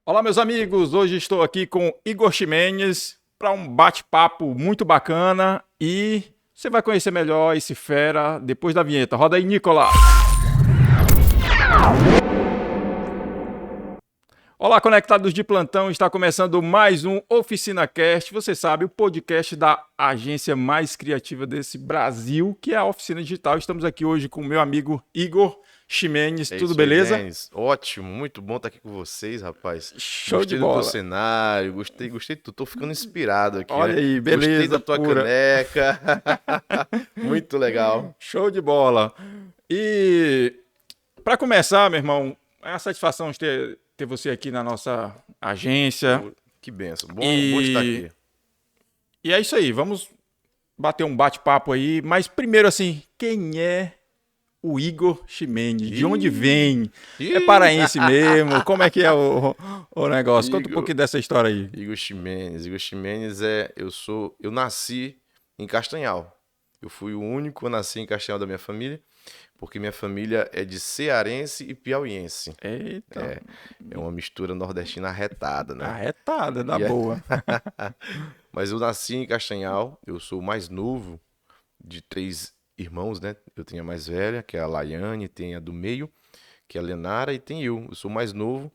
Olá, meus amigos. Hoje estou aqui com Igor Ximenes para um bate-papo muito bacana e você vai conhecer melhor esse fera depois da vinheta. Roda aí, Nicolas. Olá, conectados de plantão. Está começando mais um Oficina Cast. Você sabe, o podcast da agência mais criativa desse Brasil, que é a Oficina Digital. Estamos aqui hoje com o meu amigo Igor Ximenes. É Tudo isso aí, beleza? Denis. Ótimo, muito bom estar aqui com vocês, rapaz. Show de Gostei do teu bola. cenário, gostei de tudo. Tô ficando inspirado aqui, né? Olha aí, Gostei beleza da tua pura. caneca. Muito legal. Show de bola. E para começar, meu irmão, é uma satisfação ter você aqui na nossa agência. Pô, que benção. Bom estar E, aqui. e é isso aí, vamos bater um bate-papo aí. Mas primeiro, assim, quem é o Igor Ximenes? De onde Ih, vem? É ih. paraense mesmo? Como é que é o negócio? Conta um Igor, pouquinho dessa história aí. Igor Ximenes. Igor Ximenes eu nasci em Castanhal. Eu fui o único a nascer em Castanhal da minha família, porque minha família é de cearense e piauiense. Eita, É uma mistura nordestina arretada, né? arretada, da E é- boa. Mas eu nasci em Castanhal, eu sou o mais novo de três irmãos, né? Eu tenho a mais velha, que é a Laiane, tem a do meio, que é a Lenara, e tem eu. Eu sou o mais novo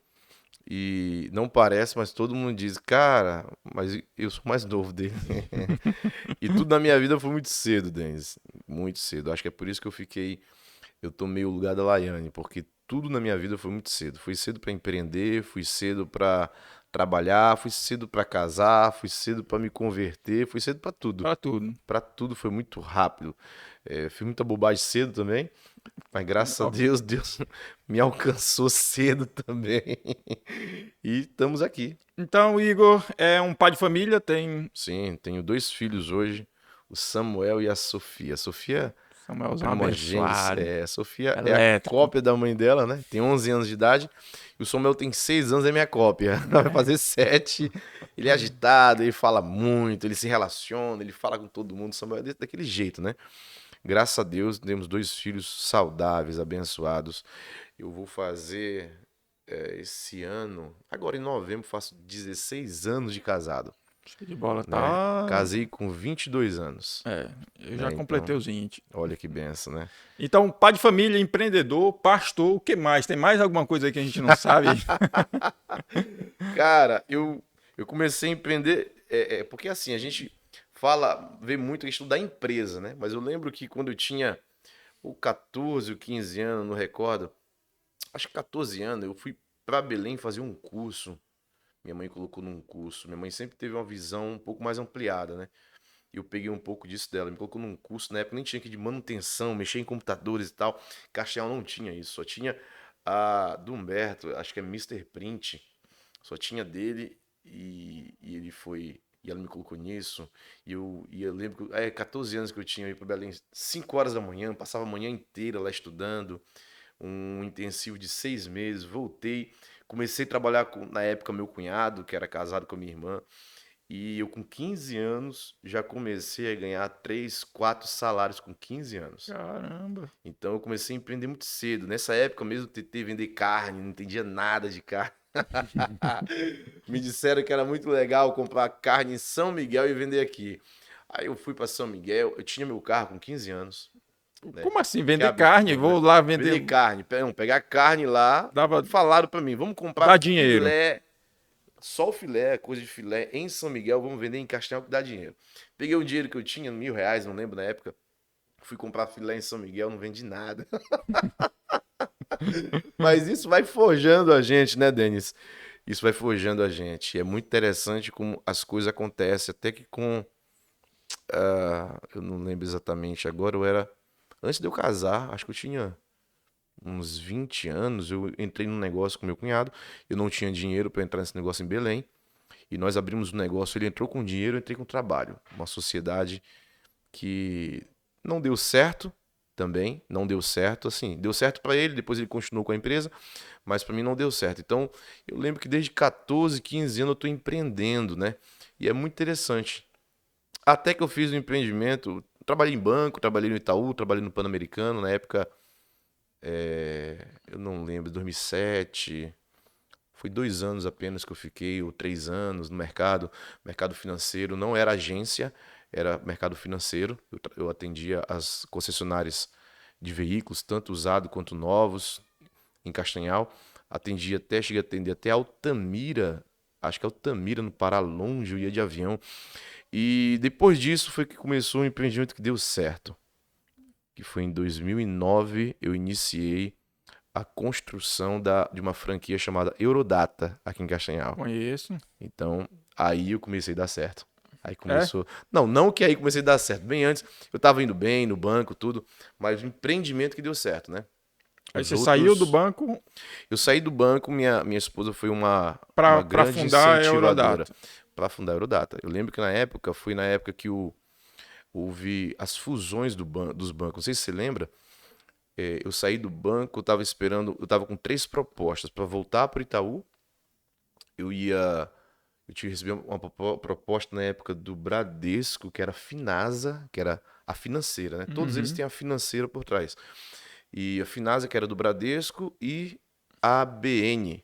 e não parece, mas todo mundo diz, cara, mas eu sou o mais novo dele. E tudo na minha vida foi muito cedo, Denis. Muito cedo. Acho que é por isso que eu tomei o lugar da Laiane, porque tudo na minha vida foi muito cedo. Fui cedo para empreender, fui cedo para trabalhar, fui cedo para casar, fui cedo para me converter, fui cedo para tudo. Pra tudo. Para tudo foi muito rápido. Fiz muita bobagem cedo também, mas graças a Deus, Deus me alcançou cedo também. E estamos aqui. Então, o Igor é um pai de família, tem Sim, tenho dois filhos hoje, o Samuel e a Sofia. A Sofia Samuelzão primogênitos. abençoado, A Sofia é a elétrico. cópia da mãe dela, né? Tem 11 anos de idade. E o Samuel tem 6 anos, é minha cópia. Vai fazer 7. Ele é agitado, ele fala muito, ele se relaciona, ele fala com todo mundo. O Samuel é daquele jeito, né? Graças a Deus, temos dois filhos saudáveis, abençoados. Eu vou fazer esse ano, agora em novembro, faço 16 anos de casado, Show de bola, né? tá? Casei com 22 anos, Eu já né? completei Então, os 20. olha que benção, né? Então, pai de família, empreendedor, pastor, o que mais? Tem mais alguma coisa aí que a gente não sabe? Cara, eu comecei a empreender, porque assim, a gente vê muito a questão da empresa, né? Mas eu lembro que quando eu tinha ou 14 ou 15 anos, não recordo, acho que 14 anos, eu fui pra Belém fazer um curso. Minha mãe colocou num curso. Minha mãe sempre teve uma visão um pouco mais ampliada, né? E eu peguei um pouco disso dela. Me colocou num curso, na época nem tinha aqui de manutenção, mexer em computadores e tal. Castanhal não tinha isso, só tinha a do Humberto, acho que é Mister Print. Só tinha dele e ele foi. E ela me colocou nisso. E eu lembro que 14 anos que eu tinha, eu ia para Belém 5 horas da manhã, passava a manhã inteira lá estudando, um intensivo de 6 meses. Voltei, comecei a trabalhar com, na época, meu cunhado, que era casado com a minha irmã. E eu, com 15 anos, já comecei a ganhar 3, 4 salários com 15 anos. Caramba. Então eu comecei a empreender muito cedo. Nessa época mesmo, tentei vender carne, não entendia nada de carne. Me disseram que era muito legal comprar carne em São Miguel e vender aqui. Aí eu fui para São Miguel, eu tinha meu carro com 15 anos, né? Como assim? Que Vender carne? absurdo, né? Vou lá vender. Vender carne, pegar carne lá, Dava. falaram para mim, vamos comprar Dá dinheiro. filé, só o filé, coisa de filé em São Miguel, vamos vender em Castanhal que dá dinheiro. Peguei o dinheiro que eu tinha, R$ 1.000, não lembro na época, fui comprar filé em São Miguel, não vendi nada. Mas isso vai forjando a gente, né, Denis? Isso vai forjando a gente. E é muito interessante como as coisas acontecem, até que com. Eu não lembro exatamente agora, eu era. Antes de eu casar, acho que eu tinha uns 20 anos, eu entrei num negócio com meu cunhado. Eu não tinha dinheiro para entrar nesse negócio em Belém. E nós abrimos um negócio, ele entrou com dinheiro, eu entrei com trabalho. Uma sociedade que não deu certo também, não deu certo, assim, deu certo para ele, depois ele continuou com a empresa, mas para mim não deu certo. Então, eu lembro que desde 14, 15 anos eu estou empreendendo, né? E é muito interessante. Até que eu fiz um empreendimento, trabalhei em banco, trabalhei no Itaú, trabalhei no Pan-Americano, na época, eu não lembro, 2007, Foi 2 anos apenas que eu fiquei, ou 3 anos no mercado financeiro. Não era agência, era mercado financeiro. Eu atendia as concessionárias de veículos, tanto usados quanto novos, em Castanhal. Cheguei a atender até Altamira, acho que Altamira, no Pará, longe, eu ia de avião. E depois disso foi que começou um empreendimento que deu certo, que foi em 2009, eu iniciei a construção de uma franquia chamada Eurodata, aqui em Castanhal. Conheço. Então, aí eu comecei a dar certo. Aí É? começou. Não, não que aí comecei a dar certo. Bem antes, eu estava indo bem no banco, tudo, mas o empreendimento que deu certo, né? Aí Os você saiu do outros. banco Eu saí do banco, minha esposa foi uma para grande fundar a incentivadora Eurodata. para fundar a Eurodata. Eu lembro que foi na época que houve as fusões dos bancos. Não sei se você lembra. Eu saí do banco, eu estava com 3 propostas para voltar para o Itaú. Eu tinha recebido uma proposta na época do Bradesco, que era a Finasa, que era a financeira, né? Todos eles Uhum. têm a financeira por trás. E a Finasa, que era do Bradesco, e a ABN.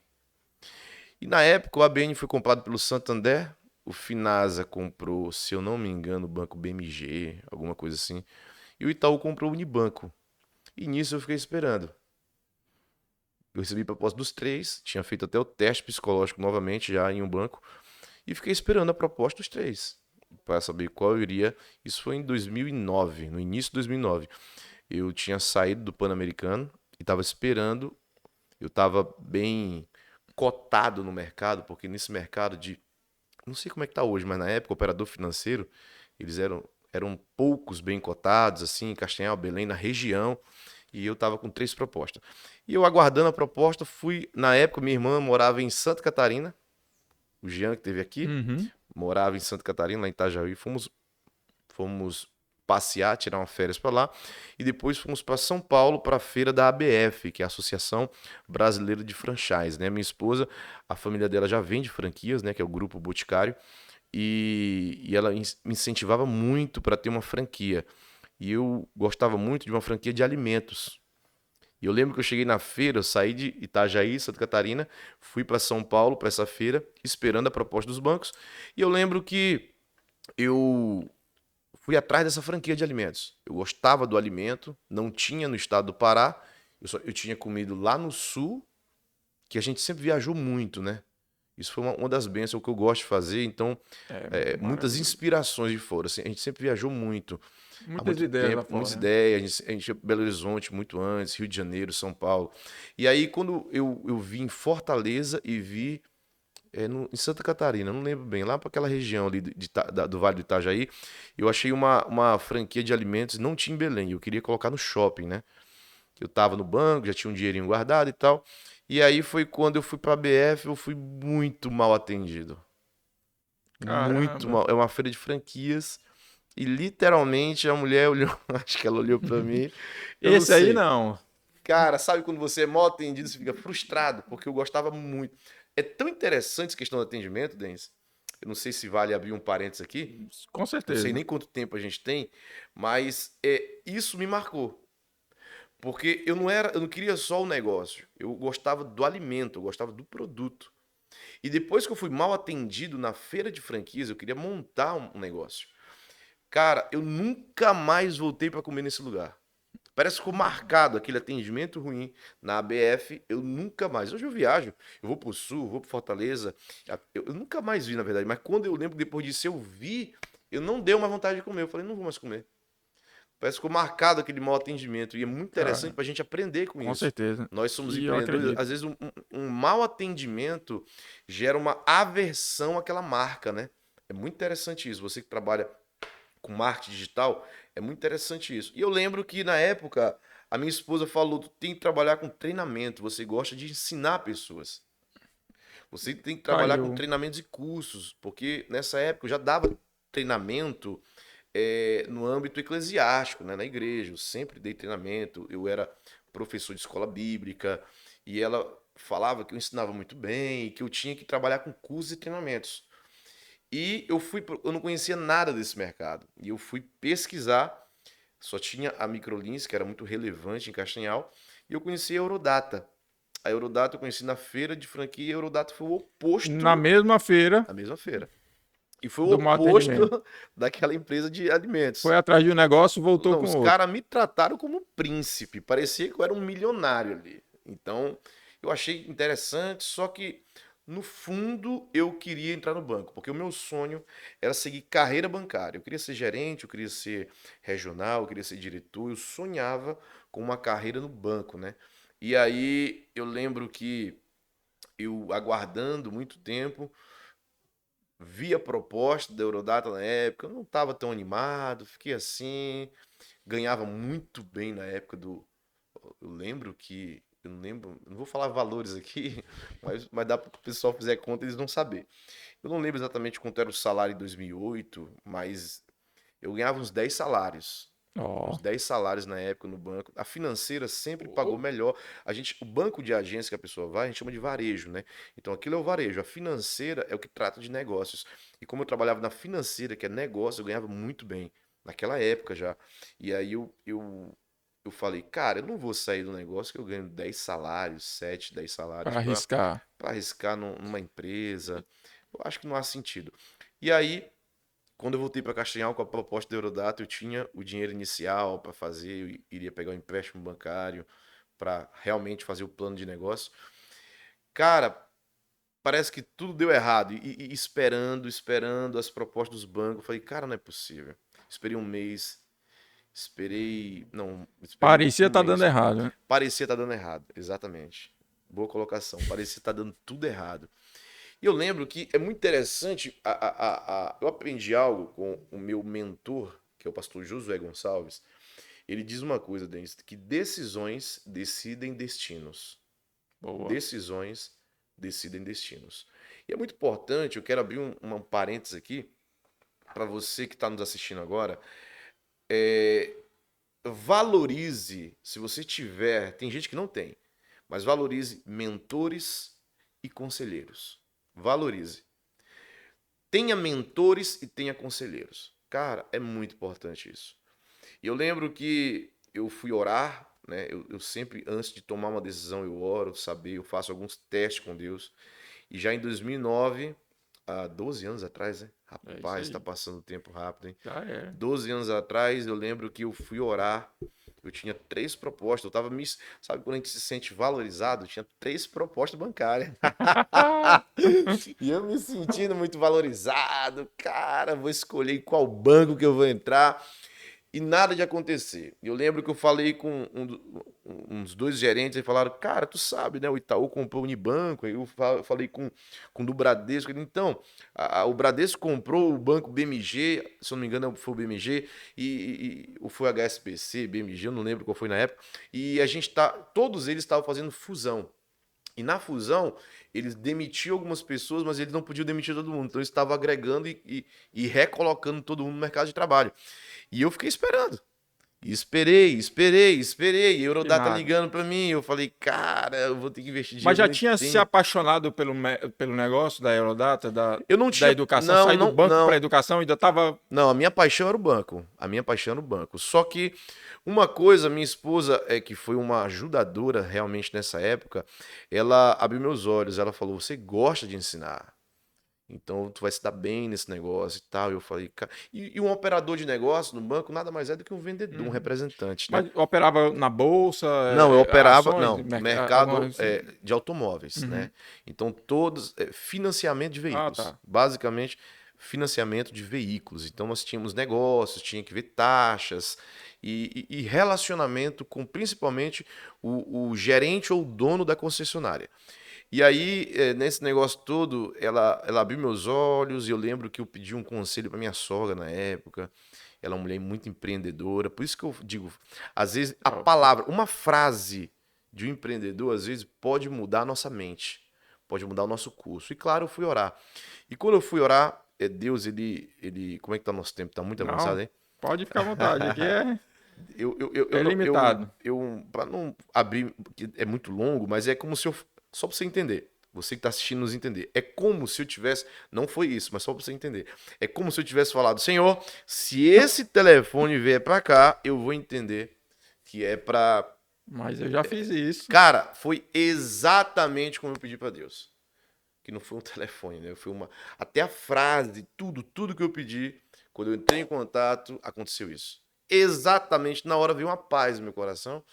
E na época o ABN foi comprado pelo Santander, o Finasa comprou, se eu não me engano, o banco BMG, alguma coisa assim, e o Itaú comprou o Unibanco. E nisso eu fiquei esperando. Eu recebi proposta dos 3, tinha feito até o teste psicológico novamente já em um banco, e fiquei esperando a proposta dos 3 para saber qual eu iria. Isso foi em 2009, no início de 2009. Eu tinha saído do Pan-Americano e estava esperando. Eu estava bem cotado no mercado, porque nesse mercado de, não sei como é que está hoje, mas na época, operador financeiro, eles eram poucos bem cotados, assim, em Castanhal, Belém, na região, e eu estava com 3 propostas. E eu aguardando a proposta, na época, minha irmã morava em Santa Catarina, o Jean que esteve aqui, Uhum. morava em Santa Catarina, lá em Itajaí, fomos passear, tirar uma férias para lá, e depois fomos para São Paulo para a feira da ABF, que é a Associação Brasileira de Franchise, né? Minha esposa, a família dela já vende franquias, né? Que é o Grupo Boticário, e ela me incentivava muito para ter uma franquia. E eu gostava muito de uma franquia de alimentos. E eu lembro que eu cheguei na feira, eu saí de Itajaí, Santa Catarina, fui para São Paulo para essa feira, esperando a proposta dos bancos. E eu lembro que eu fui atrás dessa franquia de alimentos. Eu gostava do alimento, não tinha no estado do Pará, eu tinha comido lá no sul, que a gente sempre viajou muito, né? Isso foi uma das bênçãos que eu gosto de fazer, então, É muitas maravilhoso. inspirações de fora. Assim, a gente sempre viajou muito, há Muitas muito ideias lá tempo, muitas fora, né? ideias. A gente ia para Belo Horizonte muito antes, Rio de Janeiro, São Paulo. E aí, quando eu vim em Fortaleza e vi em Santa Catarina, não lembro bem, lá para aquela região ali do Vale do Itajaí, eu achei uma franquia de alimentos, não tinha em Belém, eu queria colocar no shopping, né? Eu tava no banco, já tinha um dinheirinho guardado e tal. E aí foi quando eu fui para a BF, eu fui muito mal atendido. Muito Caramba. mal. É uma feira de franquias e literalmente a mulher olhou, acho que ela olhou para mim, eu não Esse aí sei. não. Cara, sabe quando você é mal atendido, você fica frustrado, porque eu gostava muito. É tão interessante essa questão do atendimento, Denis. Eu não sei se vale abrir um parênteses aqui. Com Não sei certeza. nem quanto tempo a gente tem, mas isso me marcou. Porque eu não queria só o negócio. Eu gostava do alimento, eu gostava do produto. E depois que eu fui mal atendido na feira de franquias, eu queria montar um negócio. Cara, eu nunca mais voltei para comer nesse lugar. Parece que ficou marcado aquele atendimento ruim na ABF. Eu nunca mais. Hoje eu viajo, eu vou pro Sul, vou pro Fortaleza. Eu nunca mais vi, na verdade. Mas quando eu lembro que depois disso eu vi, eu não deu mais vontade de comer. Eu falei, não vou mais comer. Parece que ficou marcado aquele mau atendimento. E é muito interessante Cara, para a gente aprender com com isso. certeza. Nós somos E eu empreendedores. acredito. Às vezes um mau atendimento gera uma aversão àquela marca, né? É muito interessante isso. Você que trabalha com marketing digital, é muito interessante isso. E eu lembro que na época a minha esposa falou: tu tem que trabalhar com treinamento, você gosta de ensinar pessoas. Você tem que trabalhar com Caiu. treinamentos e cursos, porque nessa época eu já dava treinamento no âmbito eclesiástico, né, na igreja. Eu sempre dei treinamento, eu era professor de escola bíblica e ela falava que eu ensinava muito bem e que eu tinha que trabalhar com cursos e treinamentos. E eu não conhecia nada desse mercado. E eu fui pesquisar, só tinha a Microlins, que era muito relevante em Castanhal, e eu conheci a Eurodata. A Eurodata eu conheci na feira de franquia e a Eurodata foi o oposto Na mesma feira da mesma feira. E foi o do mau atendimento. oposto daquela empresa de alimentos. Foi atrás de um negócio, voltou Não, com os outro. caras me trataram como um príncipe. Parecia que eu era um milionário ali. Então, eu achei interessante, só que no fundo eu queria entrar no banco, porque o meu sonho era seguir carreira bancária. Eu queria ser gerente, eu queria ser regional, eu queria ser diretor. Eu sonhava com uma carreira no banco, né? E aí eu lembro que eu aguardando muito tempo, vi a proposta da Eurodata na época, eu não estava tão animado, fiquei assim, ganhava muito bem na época do. Eu lembro que. Eu não lembro, não vou falar valores aqui, mas dá para o pessoal fizer conta eles vão saber. Eu não lembro exatamente quanto era o salário em 2008, mas eu ganhava uns 10 salários. Uns Ó. 10 salários na época no banco. A financeira sempre pagou melhor. O banco de agência que a pessoa vai, a gente chama de varejo, né? Então aquilo é o varejo. A financeira é o que trata de negócios. E como eu trabalhava na financeira, que é negócio, eu ganhava muito bem. Naquela época já. E aí eu falei, cara, eu não vou sair do negócio que eu ganho 10 salários, 7, 10 salários Para para arriscar. arriscar numa empresa. Eu acho que não há sentido. E aí quando eu voltei para Castanhal com a proposta da Eurodata, eu tinha o dinheiro inicial para fazer, eu iria pegar um empréstimo bancário para realmente fazer o plano de negócio. Cara, parece que tudo deu errado. E esperando as propostas dos bancos. Eu falei, cara, não é possível. Esperei um mês, esperei. Não, esperei Parecia um estar dando mês. errado, né? Parecia estar dando errado, exatamente. Boa colocação. Parecia estar dando tudo errado. E eu lembro que é muito interessante, eu aprendi algo com o meu mentor, que é o pastor Josué Gonçalves. Ele diz uma coisa, Denis, que decisões decidem destinos. Boa. Decisões decidem destinos. E é muito importante, eu quero abrir um parênteses aqui, para você que está nos assistindo agora, é, valorize, se você tiver, tem gente que não tem, mas valorize mentores e conselheiros. Valorize. Tenha mentores e tenha conselheiros. Cara, é muito importante isso. E eu lembro que eu fui orar, né? Eu sempre, antes de tomar uma decisão, eu oro, saber, eu faço alguns testes com Deus. E já em 2009, há 12 anos atrás, né? É isso Rapaz, está aí. passando o tempo rápido, hein? Já é. 12 anos atrás, eu lembro que eu fui orar. Eu tinha 3 propostas. Eu tava me. Sabe quando a gente se sente valorizado? Eu tinha 3 propostas bancárias. E eu me sentindo muito valorizado. Cara, vou escolher em qual banco que eu vou entrar. E nada de acontecer. Eu lembro que eu falei com uns 2 gerentes e falaram, cara, tu sabe, né? O Itaú comprou o Unibanco. Aí eu falei com o do Bradesco. Então, o Bradesco comprou o banco BMG, se eu não me engano foi o BMG, ou foi o HSBC, BMG, eu não lembro qual foi na época. E a gente tá, todos eles estavam fazendo fusão. E na fusão, eles demitiam algumas pessoas, mas eles não podiam demitir todo mundo. Então, eles estavam agregando e recolocando todo mundo no mercado de trabalho. E eu fiquei esperando. E esperei. E a E Eurodata nada. ligando pra mim. Eu falei, cara, eu vou ter que investir Mas dinheiro que já eu nem tinha se tenho. apaixonado pelo negócio da Eurodata, Eu não da tinha. educação, Não, sair do não, banco para a não. educação, ainda estava. Não, a minha paixão era o banco. A minha paixão era o banco. Só que uma coisa, minha esposa, que foi uma ajudadora realmente nessa época, ela abriu meus olhos. Ela falou: Você gosta de ensinar. Então tu vai se dar bem nesse negócio e tal. Eu falei, cara. E um operador de negócio no banco nada mais é do que um vendedor, um Uhum. representante, né? Mas operava na bolsa, Não, eu operava, ações, não, alguma mercado coisa assim. de automóveis, Uhum. né? Então todos, financiamento de Ah, veículos, tá. basicamente financiamento de veículos. Então nós tínhamos negócios, tinha que ver taxas e relacionamento com principalmente o gerente ou o dono da concessionária. E aí, nesse negócio todo, ela abriu meus olhos e eu lembro que eu pedi um conselho para minha sogra na época. Ela é uma mulher muito empreendedora. Por isso que eu digo, às vezes a Ó, palavra, uma frase de um empreendedor, às vezes pode mudar a nossa mente, pode mudar o nosso curso. E claro, eu fui orar. E quando eu fui orar, Deus, como é que tá o nosso tempo? Tá muito avançado, não, hein? pode ficar à vontade. Aqui Eu é não, limitado. para não abrir, porque é muito longo, mas é como se eu, só para você entender, você que está assistindo nos entender, é como se eu tivesse, não foi isso, mas só para você entender, é como se eu tivesse falado, Senhor, se esse telefone vier para cá, eu vou entender que é para Mas eu já fiz isso. Cara, foi exatamente como eu pedi pra Deus. Que não foi um telefone, né? Foi uma. Até a frase, tudo que eu pedi, quando eu entrei em contato, aconteceu isso. Exatamente na hora veio uma paz no meu coração.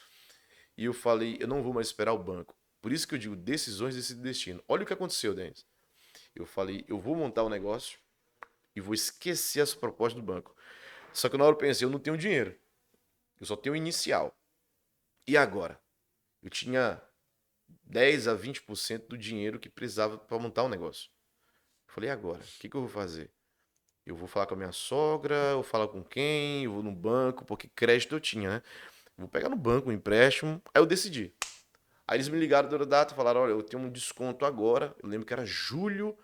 E eu falei, eu não vou mais esperar o banco. Por isso que eu digo, decisões decide destino. Olha o que aconteceu, Denis. Eu falei, eu vou montar um negócio e vou esquecer as propostas do banco. Só que na hora eu pensei, eu não tenho dinheiro. Eu só tenho o inicial. E agora? Eu tinha 10 a 20% do dinheiro que precisava para montar um negócio. Eu falei, e agora? O que eu vou fazer? Eu vou falar com a minha sogra, eu vou falar com quem, eu vou no banco, porque crédito eu tinha, né? Vou pegar no banco um empréstimo. Aí eu decidi. Aí eles me ligaram da data e falaram, olha, eu tenho um desconto agora. Eu lembro que era julho,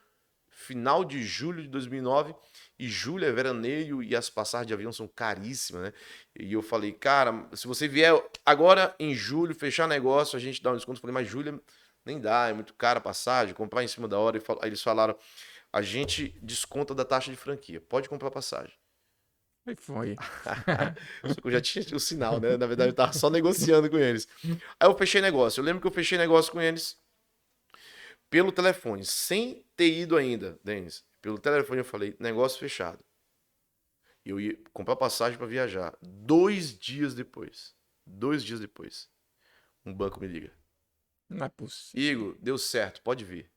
final de julho de 2009. E julho é veraneio e as passagens de avião são caríssimas, né? E eu falei, cara, se você vier agora em julho, fechar negócio, a gente dá um desconto. Eu falei, mas julho nem dá, é muito cara a passagem, comprar em cima da hora. Aí eles falaram, a gente desconta da taxa de franquia, pode comprar passagem. Aí foi. Só que eu já tinha o sinal, né? Na verdade, eu tava só negociando com eles. Aí eu fechei negócio. Eu lembro que eu fechei negócio com eles pelo telefone, sem ter ido ainda, Denis. Pelo telefone eu falei, negócio fechado. Eu ia comprar passagem para viajar. 2 dias depois, um banco me liga. Não é possível. Igor, deu certo, pode vir.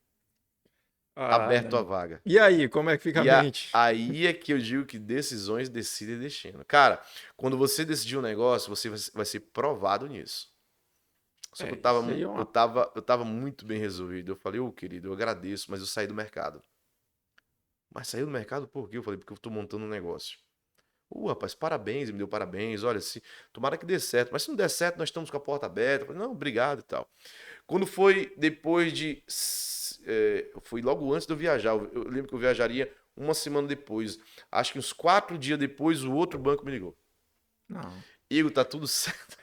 Ah, Aberto a não. vaga. E aí, como é que fica a E mente? aí é que eu digo que decisões decidem destino. Cara, quando você decidir um negócio, você vai ser provado nisso. Só que eu tava, Isso aí é eu uma... tava, eu tava muito bem resolvido. Eu falei, ô querido, eu agradeço, mas eu saí do mercado. Mas saiu do mercado por quê? Eu falei, porque eu tô montando um negócio. Rapaz, parabéns, ele me deu parabéns. Olha, se tomara que dê certo. Mas se não der certo, nós estamos com a porta aberta. Eu falei, não, obrigado e tal. Quando foi depois de. Foi logo antes de eu viajar. Eu lembro que eu viajaria uma semana depois. Acho que uns 4 dias depois, o outro banco me ligou. Não. Igor, tá tudo certo.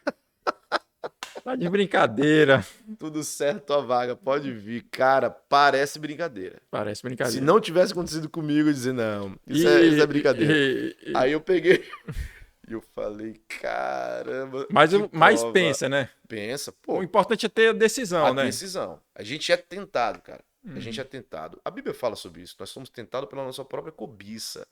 Tá de brincadeira. Tudo certo, tua vaga. Pode vir. Cara, parece brincadeira. Parece Se brincadeira. não tivesse acontecido comigo, eu ia dizer, não, isso é E, brincadeira. e- Aí eu peguei e eu falei, caramba, mas, que mas prova. pensa, né? Pensa, O pô, importante é ter a a decisão, né? decisão. A gente é tentado, cara. A gente Uhum. é tentado. A Bíblia fala sobre isso. Nós somos tentados pela nossa própria cobiça.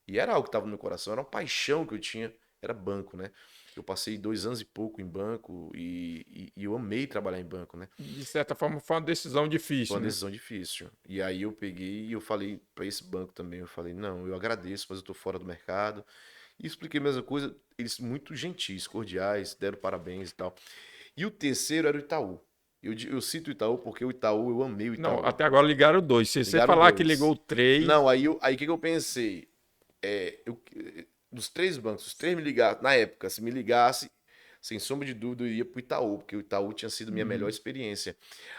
E era algo que estava no meu coração, era uma paixão que eu tinha. Era banco, né? Eu passei 2 anos e pouco em banco e eu amei trabalhar em banco, né? De certa forma, foi uma decisão Foi difícil, uma né? decisão difícil. E aí eu peguei e eu falei para esse banco também, eu falei, não, eu agradeço, mas eu tô fora do mercado. E expliquei a mesma coisa, eles muito gentis, cordiais, deram parabéns e tal. E o terceiro era o Itaú. Eu cito o Itaú porque o Itaú, eu amei o Não, Itaú. até agora ligaram dois. Se você Ligaram falar que dois. ligou três, Não, aí o que eu pensei? Dos três bancos, os três me ligaram, na época, se me ligasse, sem sombra de dúvida, eu iria pro Itaú, porque o Itaú tinha sido minha melhor uhum. experiência.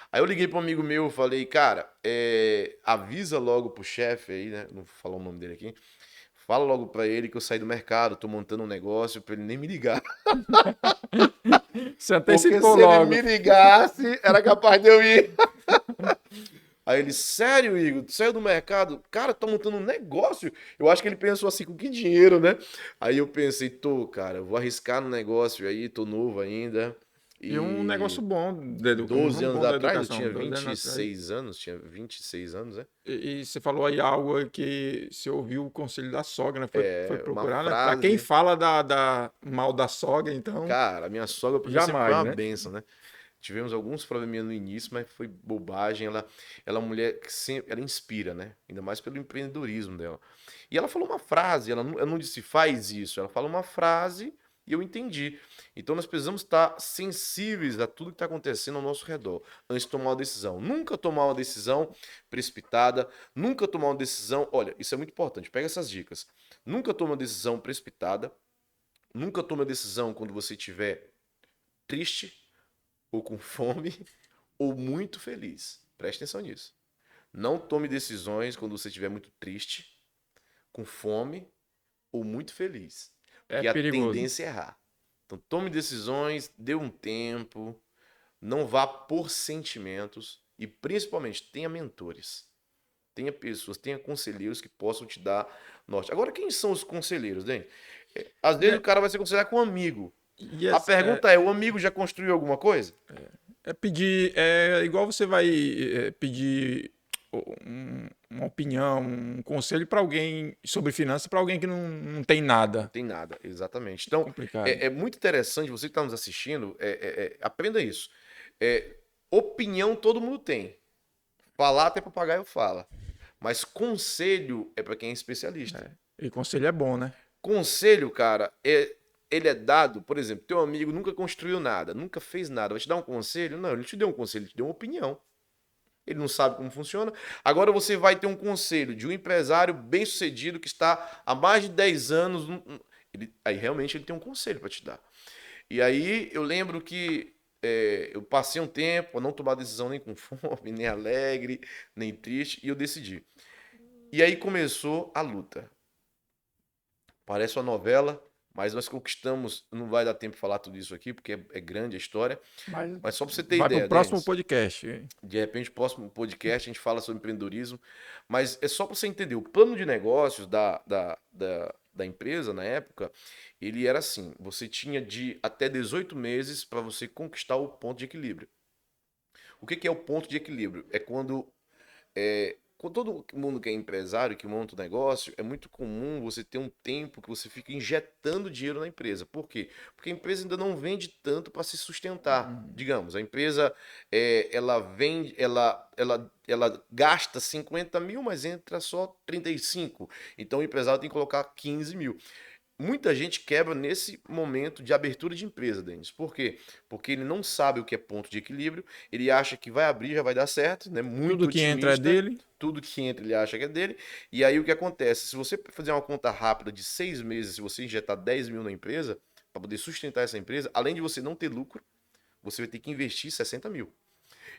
Aí eu liguei para um amigo meu, falei, cara, avisa logo pro chefe aí, né? Não vou falar o nome dele aqui. Fala logo para ele que eu saí do mercado, tô montando um negócio para ele nem me ligar. Você Porque antecipou se ele logo. me ligasse, era capaz de eu ir. Aí ele, sério, Igor, tu saiu do mercado? Cara, tô montando um negócio. Eu acho que ele pensou assim, com que dinheiro, né? Aí eu pensei, cara, eu vou arriscar no negócio aí, tô novo ainda. E um negócio E bom, 12 um anos bom da atrás, eu educação. tinha 12 anos atrás. 26 anos, tinha 26 anos, né? E você falou aí algo que você ouviu o conselho da sogra, né? Foi Uma procurar, né? Pra quem frase. fala mal da sogra, então, Cara, a minha sogra pra mim sempre foi jamais, uma né? benção, né? Tivemos alguns probleminhas no início, mas foi bobagem. Ela é uma mulher que sempre, ela inspira, né? Ainda mais pelo empreendedorismo dela. E ela falou uma frase, ela não disse faz isso, ela fala uma frase e eu entendi. Então nós precisamos estar sensíveis a tudo que está acontecendo ao nosso redor antes de tomar uma decisão. Nunca tomar uma decisão precipitada, nunca tomar uma decisão. Olha, isso é muito importante, pega essas dicas. Nunca tome uma decisão precipitada, nunca tome uma decisão quando você estiver triste ou com fome, ou muito feliz. Preste atenção nisso. Não tome decisões quando você estiver muito triste, com fome ou muito feliz. É Porque a perigoso. tendência é errar. Então tome decisões, dê um tempo, não vá por sentimentos e principalmente tenha mentores. Tenha pessoas, tenha conselheiros que possam te dar norte. Agora, quem são os conselheiros, Dani? Às vezes o É, cara vai se aconselhar com um amigo. E A pergunta o amigo já construiu alguma coisa? pedir, igual você vai pedir uma opinião, um conselho para alguém sobre finanças, para alguém que não tem Não nada. tem nada, exatamente. É Então, complicado. é muito interessante, você que está nos assistindo, aprenda isso. Opinião todo mundo tem. Falar até papagaio fala. Mas conselho é para quem é especialista. E conselho é bom, né? Conselho, cara, ele é dado, por exemplo, teu amigo nunca construiu nada, nunca fez nada, vai te dar um conselho? Não, ele não te deu um conselho, ele te deu uma opinião. Ele não sabe como funciona. Agora você vai ter um conselho de um empresário bem-sucedido que está há mais de 10 anos. Aí realmente ele tem um conselho para te dar. E aí eu lembro que eu passei um tempo a não tomar decisão nem com fome, nem alegre, nem triste, e eu decidi. E aí começou a luta. Parece uma novela, mas nós conquistamos. Não vai dar tempo de falar tudo isso aqui, porque é grande a história. Mas só para você ter Vai para ideia, o próximo Denis, podcast. de repente, no próximo podcast, a gente fala sobre empreendedorismo. Mas é só para você entender. O plano de negócios da empresa, na época, ele era assim: você tinha de até 18 meses para você conquistar o ponto de equilíbrio. O que é o ponto de equilíbrio? É quando todo mundo que é empresário, que monta um negócio, é muito comum você ter um tempo que você fica injetando dinheiro na empresa. Por quê? Porque a empresa ainda não vende tanto para se sustentar. Digamos, a empresa ela vende, ela gasta 50 mil, mas entra só 35. Então o empresário tem que colocar 15 mil. Muita gente quebra nesse momento de abertura de empresa, Denis. Por quê? Porque ele não sabe o que é ponto de equilíbrio, ele acha que vai abrir, já vai dar certo, né? Muito Tudo que entra é otimista. dele. Tudo que entra ele acha que é dele. E aí o que acontece? Se você fazer uma conta rápida de 6 meses, se você injetar 10 mil na empresa, para poder sustentar essa empresa, além de você não ter lucro, você vai ter que investir 60 mil.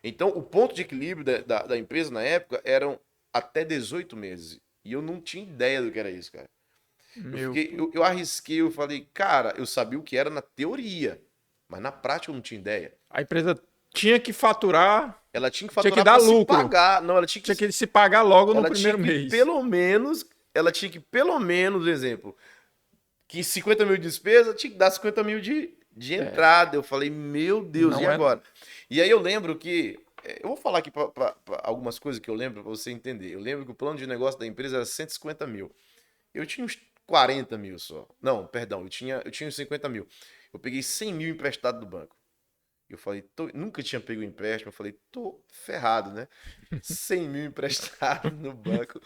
Então, o ponto de equilíbrio da empresa na época eram até 18 meses. E eu não tinha ideia do que era isso, cara. Meu, Eu arrisquei, eu falei, cara, eu sabia o que era na teoria, mas na prática eu não tinha ideia. a empresa tinha que faturar, Ela tinha que tinha que faturar dar para se lucro. pagar. Não, ela tinha Tinha que, que se pagar logo no ela tinha primeiro que mês. pelo menos, ela tinha que pelo menos, exemplo, que 50 mil de despesa, tinha que dar 50 mil de entrada. Eu falei, meu Deus, Não e é- agora? E aí eu lembro que, eu vou falar aqui pra algumas coisas que eu lembro para você entender. Eu lembro que o plano de negócio da empresa era 150 mil. Eu tinha uns 40 mil só. Não, perdão, eu tinha uns 50 mil. Eu peguei 100 mil emprestado do banco. Eu falei, nunca tinha pego um empréstimo. Eu falei, tô ferrado, né? 100 mil emprestado no banco.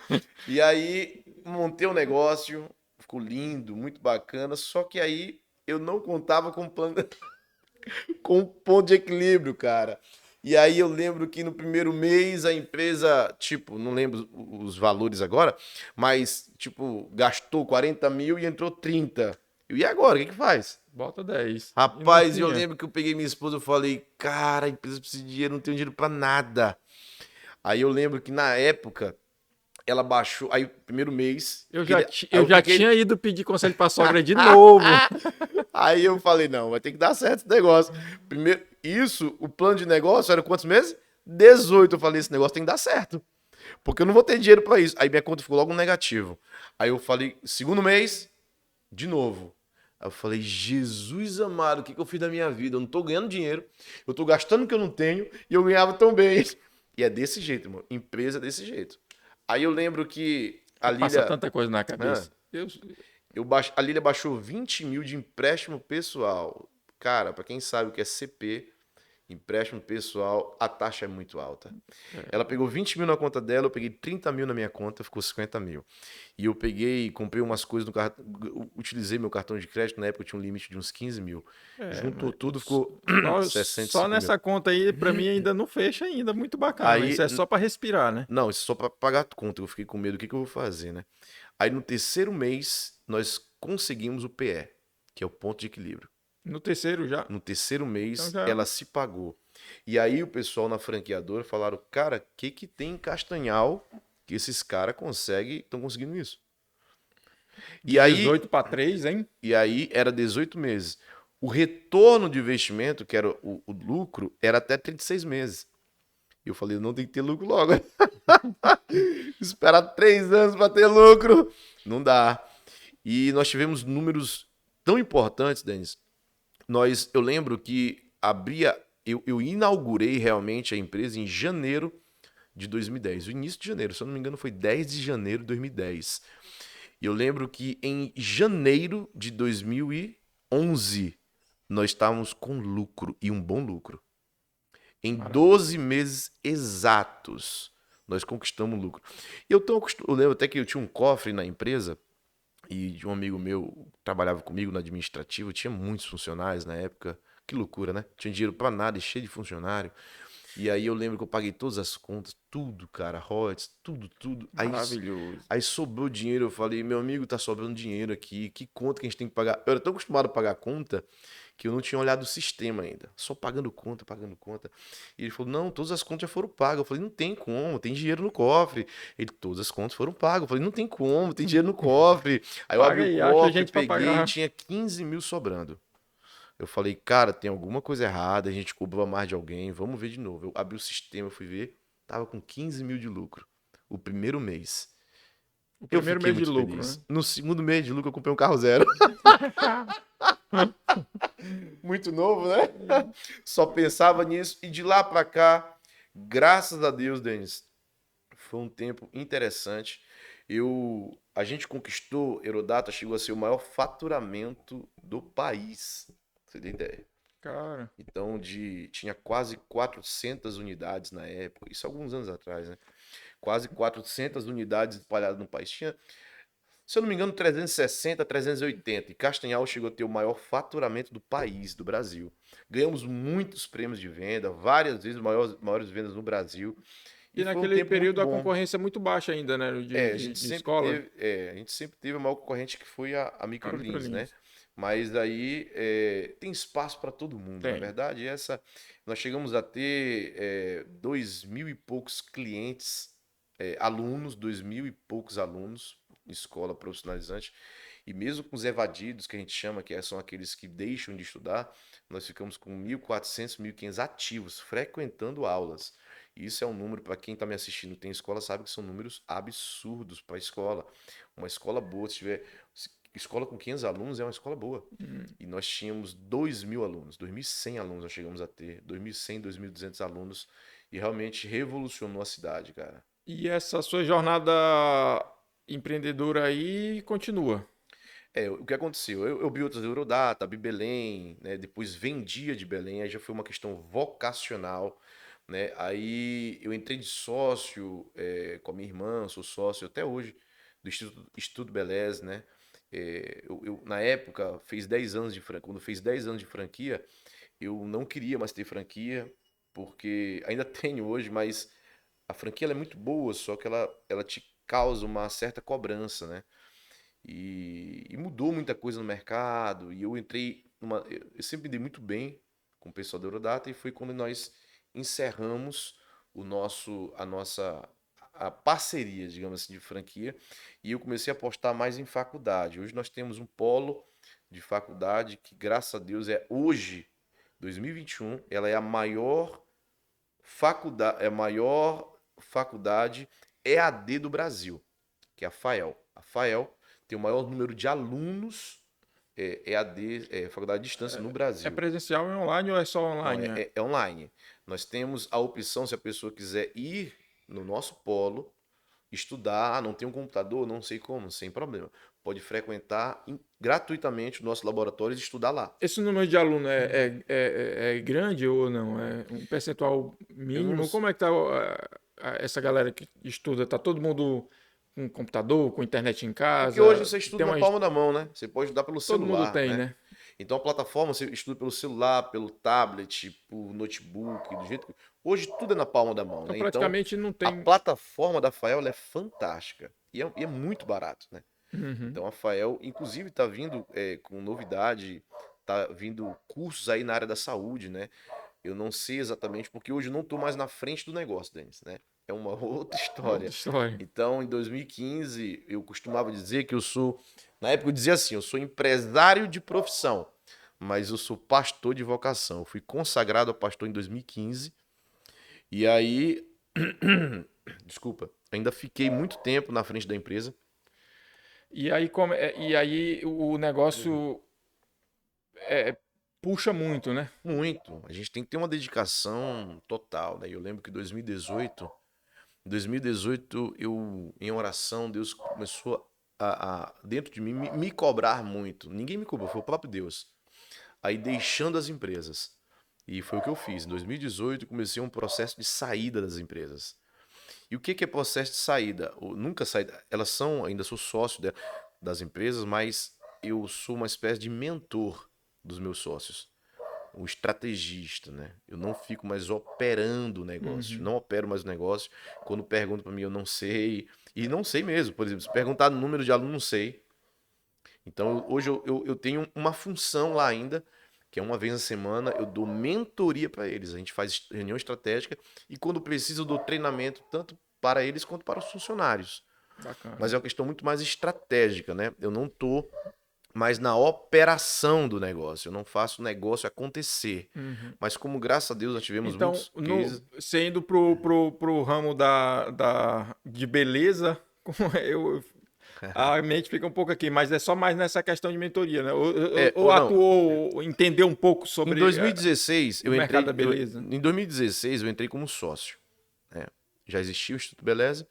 E aí, montei um negócio, ficou lindo, muito bacana. Só que aí, eu não contava com plano, com um ponto de equilíbrio, cara. E aí eu lembro que no primeiro mês a empresa, tipo, não lembro os valores agora, mas, tipo, gastou 40 mil e entrou 30. E agora, o que faz? Bota 10. E não Rapaz, eu tinha. lembro que eu peguei minha esposa e falei, cara, a empresa precisa de dinheiro, não tenho dinheiro pra nada. Aí eu lembro que na época ela baixou, aí primeiro mês, Eu eu já peguei, tinha ido pedir conselho pra sogra de novo. aí eu falei, não, vai ter que dar certo esse negócio. Primeiro, o plano de negócio era quantos meses? 18. Eu falei, esse negócio tem que dar certo. Porque eu não vou ter dinheiro pra isso. Aí minha conta ficou logo negativo. Aí eu falei, segundo mês, de novo. Aí eu falei, Jesus amado, o que eu fiz da minha vida? Eu não tô ganhando dinheiro, eu tô gastando o que eu não tenho e eu ganhava tão bem. E é desse jeito, irmão. Empresa é desse jeito. Aí eu lembro que a Passa Lília, tanta coisa na né, cabeça. a Lília baixou 20 mil de empréstimo pessoal. Cara, pra quem sabe o que é CP, empréstimo pessoal, a taxa é muito alta. Ela pegou 20 mil na conta dela, eu peguei 30 mil na minha conta, ficou 50 mil. E eu peguei, comprei umas coisas no cartão, utilizei meu cartão de crédito, na época eu tinha um limite de uns 15 mil. Juntou tudo, ficou Só, 65 só mil. nessa conta aí, pra mim, ainda não fecha ainda. Muito bacana. Aí, Isso é só pra respirar, né? não, isso é só para pagar a conta, eu fiquei com medo, o que eu vou fazer, né? Aí no terceiro mês, nós conseguimos o PE, que é o ponto de equilíbrio. No terceiro já. No terceiro mês, Então já- ela se pagou. E aí o pessoal na franqueadora falaram, cara, o que tem em Castanhal que esses caras estão conseguindo isso? De E aí, 18 pra 3, hein? e aí era 18 meses. O retorno de investimento, que era o lucro, era até 36 meses. E eu falei, não tem que ter lucro logo. Esperar 3 anos para ter lucro. Não dá. E nós tivemos números tão importantes, Denis. eu lembro que eu inaugurei realmente a empresa em janeiro de 2010. O início de janeiro, se eu não me engano, foi 10 de janeiro de 2010. E eu lembro que em janeiro de 2011 nós estávamos com lucro, e um bom lucro. Em Maravilha. 12 meses exatos, nós conquistamos lucro. E eu lembro até que eu tinha um cofre na empresa, e de um amigo meu que trabalhava comigo no administrativo, tinha muitos funcionários na época. Que loucura, né? Tinha dinheiro pra nada e cheio de funcionário. E aí eu lembro que eu paguei todas as contas, tudo, cara, royalties, tudo, tudo. Maravilhoso. Aí sobrou dinheiro, eu falei, meu amigo, tá sobrando dinheiro aqui, que conta que a gente tem que pagar? Eu era tão acostumado a pagar conta que eu não tinha olhado o sistema ainda, só pagando conta, pagando conta. E ele falou, não, todas as contas já foram pagas. Eu falei, não tem como, tem dinheiro no cofre. Ele, todas as contas foram pagas. Eu falei, não tem como, tem dinheiro no cofre. Aí eu abri Paga o aí, acha cofre, gente pra peguei e pagar. tinha 15 mil sobrando. Eu falei, cara, tem alguma coisa errada, a gente cobrou mais de alguém, vamos ver de novo. Eu abri o sistema, fui ver, tava com 15 mil de lucro. O primeiro mês. O Eu primeiro fiquei mês de muito lucro, né? feliz. No segundo mês de lucro, eu comprei um carro zero. Muito novo, né? Só pensava nisso. E de lá pra cá, graças a Deus, Denis, foi um tempo interessante. A gente conquistou, Herodata chegou a ser o maior faturamento do país. Pra você tem ideia? Cara, Então, tinha quase 400 unidades na época, isso alguns anos atrás, né? Quase 400 unidades espalhadas no país. Tinha, se eu não me engano, 360, 380. E Castanhal chegou a ter o maior faturamento do país, do Brasil. Ganhamos muitos prêmios de venda, várias vezes maiores vendas no Brasil. e E foi um naquele tempo muito período a bom. concorrência é muito baixa ainda, né? De, É, de, de escola. a gente sempre teve a maior concorrente que foi a A Microlins, né? Microlins. Mas aí tem espaço para todo mundo, na Tem. verdade. Nós chegamos a ter 2.000 e poucos clientes, alunos, 2.000 e poucos alunos, escola profissionalizante. E mesmo com os evadidos, que a gente chama, são aqueles que deixam de estudar, nós ficamos com 1.400, 1.500 ativos, frequentando aulas. E isso é um número, para quem está me assistindo, tem escola, sabe que são números absurdos para a escola. Uma escola boa, escola com 500 alunos é uma escola boa. Hum. E nós tínhamos 2.000 alunos, 2.100 alunos nós chegamos a ter, 2.100, 2.200 alunos, e realmente revolucionou a cidade, cara. E essa sua jornada empreendedora aí continua. O que aconteceu? Eu vi outras Eurodata, vi Belém, né? Depois vendia de Belém, aí já foi uma questão vocacional, né? Aí eu entrei de sócio com a minha irmã, sou sócio até hoje do Instituto Beleza, né? Na época, fez 10 anos de franquia, quando fez 10 anos de franquia, eu não queria mais ter franquia, porque ainda tenho hoje, mas a franquia ela é muito boa, só que ela te causa uma certa cobrança, né? E mudou muita coisa no mercado. E eu entrei numa. Eu sempre me dei muito bem com o pessoal da Eurodata e foi quando nós encerramos a nossa a parceria, digamos assim, de franquia. E eu comecei a apostar mais em faculdade. Hoje nós temos um polo de faculdade que, graças a Deus, hoje, 2021, ela é a maior faculdade EAD do Brasil, que é a FAEL. A FAEL tem o maior número de alunos EAD, faculdade de distância no É Brasil. presencial e online ou é só Não, online? é online. Nós temos a opção, se a pessoa quiser ir no nosso polo, estudar, não tem um computador, não sei como, sem problema. Pode frequentar gratuitamente o nosso laboratório e estudar lá. Esse número de aluno é grande ou não? É um percentual Eu não, mínimo? Como é que tá essa galera que estuda? Tá todo mundo com computador, com internet em Porque hoje casa? você estuda Tem na uma, palma da mão, né? Você pode estudar pelo todo mundo celular, tem, né? né? Então a plataforma você estuda pelo celular, pelo tablet, por notebook, do jeito que. Hoje tudo é na palma da mão, Então né? Então praticamente não a tem. plataforma da Fael ela é fantástica e é muito barato, né? Uhum. Então a Fael, inclusive, está vindo com novidade, tá vindo cursos aí na área da saúde, né? Eu não sei exatamente, porque hoje eu não estou mais na frente do negócio, Denis, né? É uma outra É outra história. história. Então, em 2015, eu costumava dizer que eu sou. Na época eu dizia assim: eu sou empresário de profissão, mas eu sou pastor de vocação. Eu fui consagrado a pastor em 2015. E aí. Desculpa. Ainda fiquei muito tempo na frente da empresa. E aí o negócio é, puxa muito, né? Muito. A gente tem que ter uma dedicação total, né? Eu lembro que em 2018, eu, em oração, Deus começou dentro de mim, me cobrar muito. Ninguém me cobrou, foi o próprio Deus. Aí deixando as empresas. E foi o que eu fiz. Em 2018, comecei um processo de saída das empresas. E o que é processo de saída? Nunca saída. Elas são, ainda sou sócio das empresas, mas eu sou uma espécie de mentor dos meus sócios, um estrategista, né? Eu não fico mais operando o negócio, Uhum. não opero mais o negócio. Quando perguntam para mim, eu não sei. E não sei mesmo. Por exemplo, se perguntar no número de alunos, não sei. Então, hoje eu tenho uma função lá ainda, que é uma vez na semana, eu dou mentoria para eles. A gente faz reunião estratégica e, quando precisa, eu dou treinamento tanto para eles quanto para os funcionários. Mas Bacana. é uma questão muito mais estratégica, né? Eu não estou mais na operação do negócio. Eu não faço o negócio acontecer. Uhum. Mas como, graças a Deus, nós tivemos Então, muitos cases. você indo pro ramo de beleza, a mente fica um pouco aqui, mas é só mais nessa questão de mentoria, né? Ou Ou não. atuou, entendeu um pouco Em sobre 2016, o mercado da beleza? em 2016, eu entrei como sócio, né? Já existia o Instituto Beleza.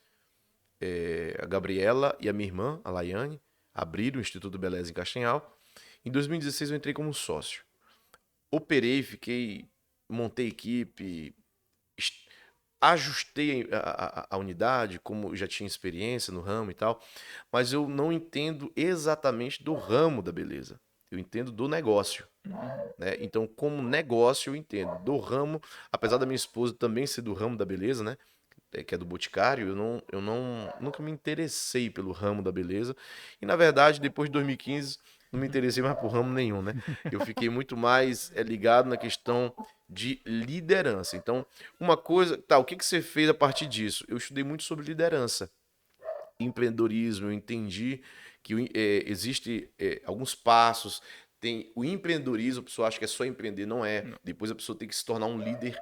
A Gabriela e a minha irmã, a Laiane, abriram o Instituto Beleza em Castanhal. Em 2016 eu entrei como sócio. Operei, montei equipe, ajustei a unidade, como eu já tinha experiência no ramo e tal, mas eu não entendo exatamente do ramo da beleza. Eu entendo do negócio, né? Então, como negócio, eu entendo. Do ramo, apesar da minha esposa também ser do ramo da beleza, né? Que é do Boticário, nunca me interessei pelo ramo da beleza. E, na verdade, depois de 2015, não me interessei mais por ramo nenhum, né? Eu fiquei muito mais ligado na questão de liderança. Então, uma coisa, tá, o que você fez a partir disso? Eu estudei muito sobre liderança, empreendedorismo, eu entendi que existe alguns passos. Tem o empreendedorismo, a pessoa acha que é só empreender, não é. Não. Depois a pessoa tem que se tornar um líder.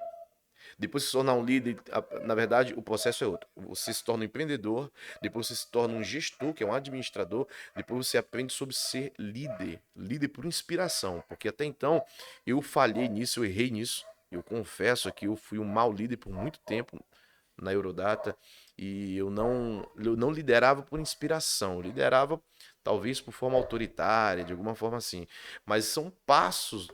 Depois de se tornar um líder, na verdade, o processo é outro. Você se torna um empreendedor, depois você se torna um gestor, que é um administrador, depois você aprende sobre ser líder, líder por inspiração, porque até então eu falhei nisso, eu errei nisso. Eu confesso que eu fui um mau líder por muito tempo na Eurodata e eu não liderava por inspiração, eu liderava talvez por forma autoritária, de alguma forma assim. Mas são passos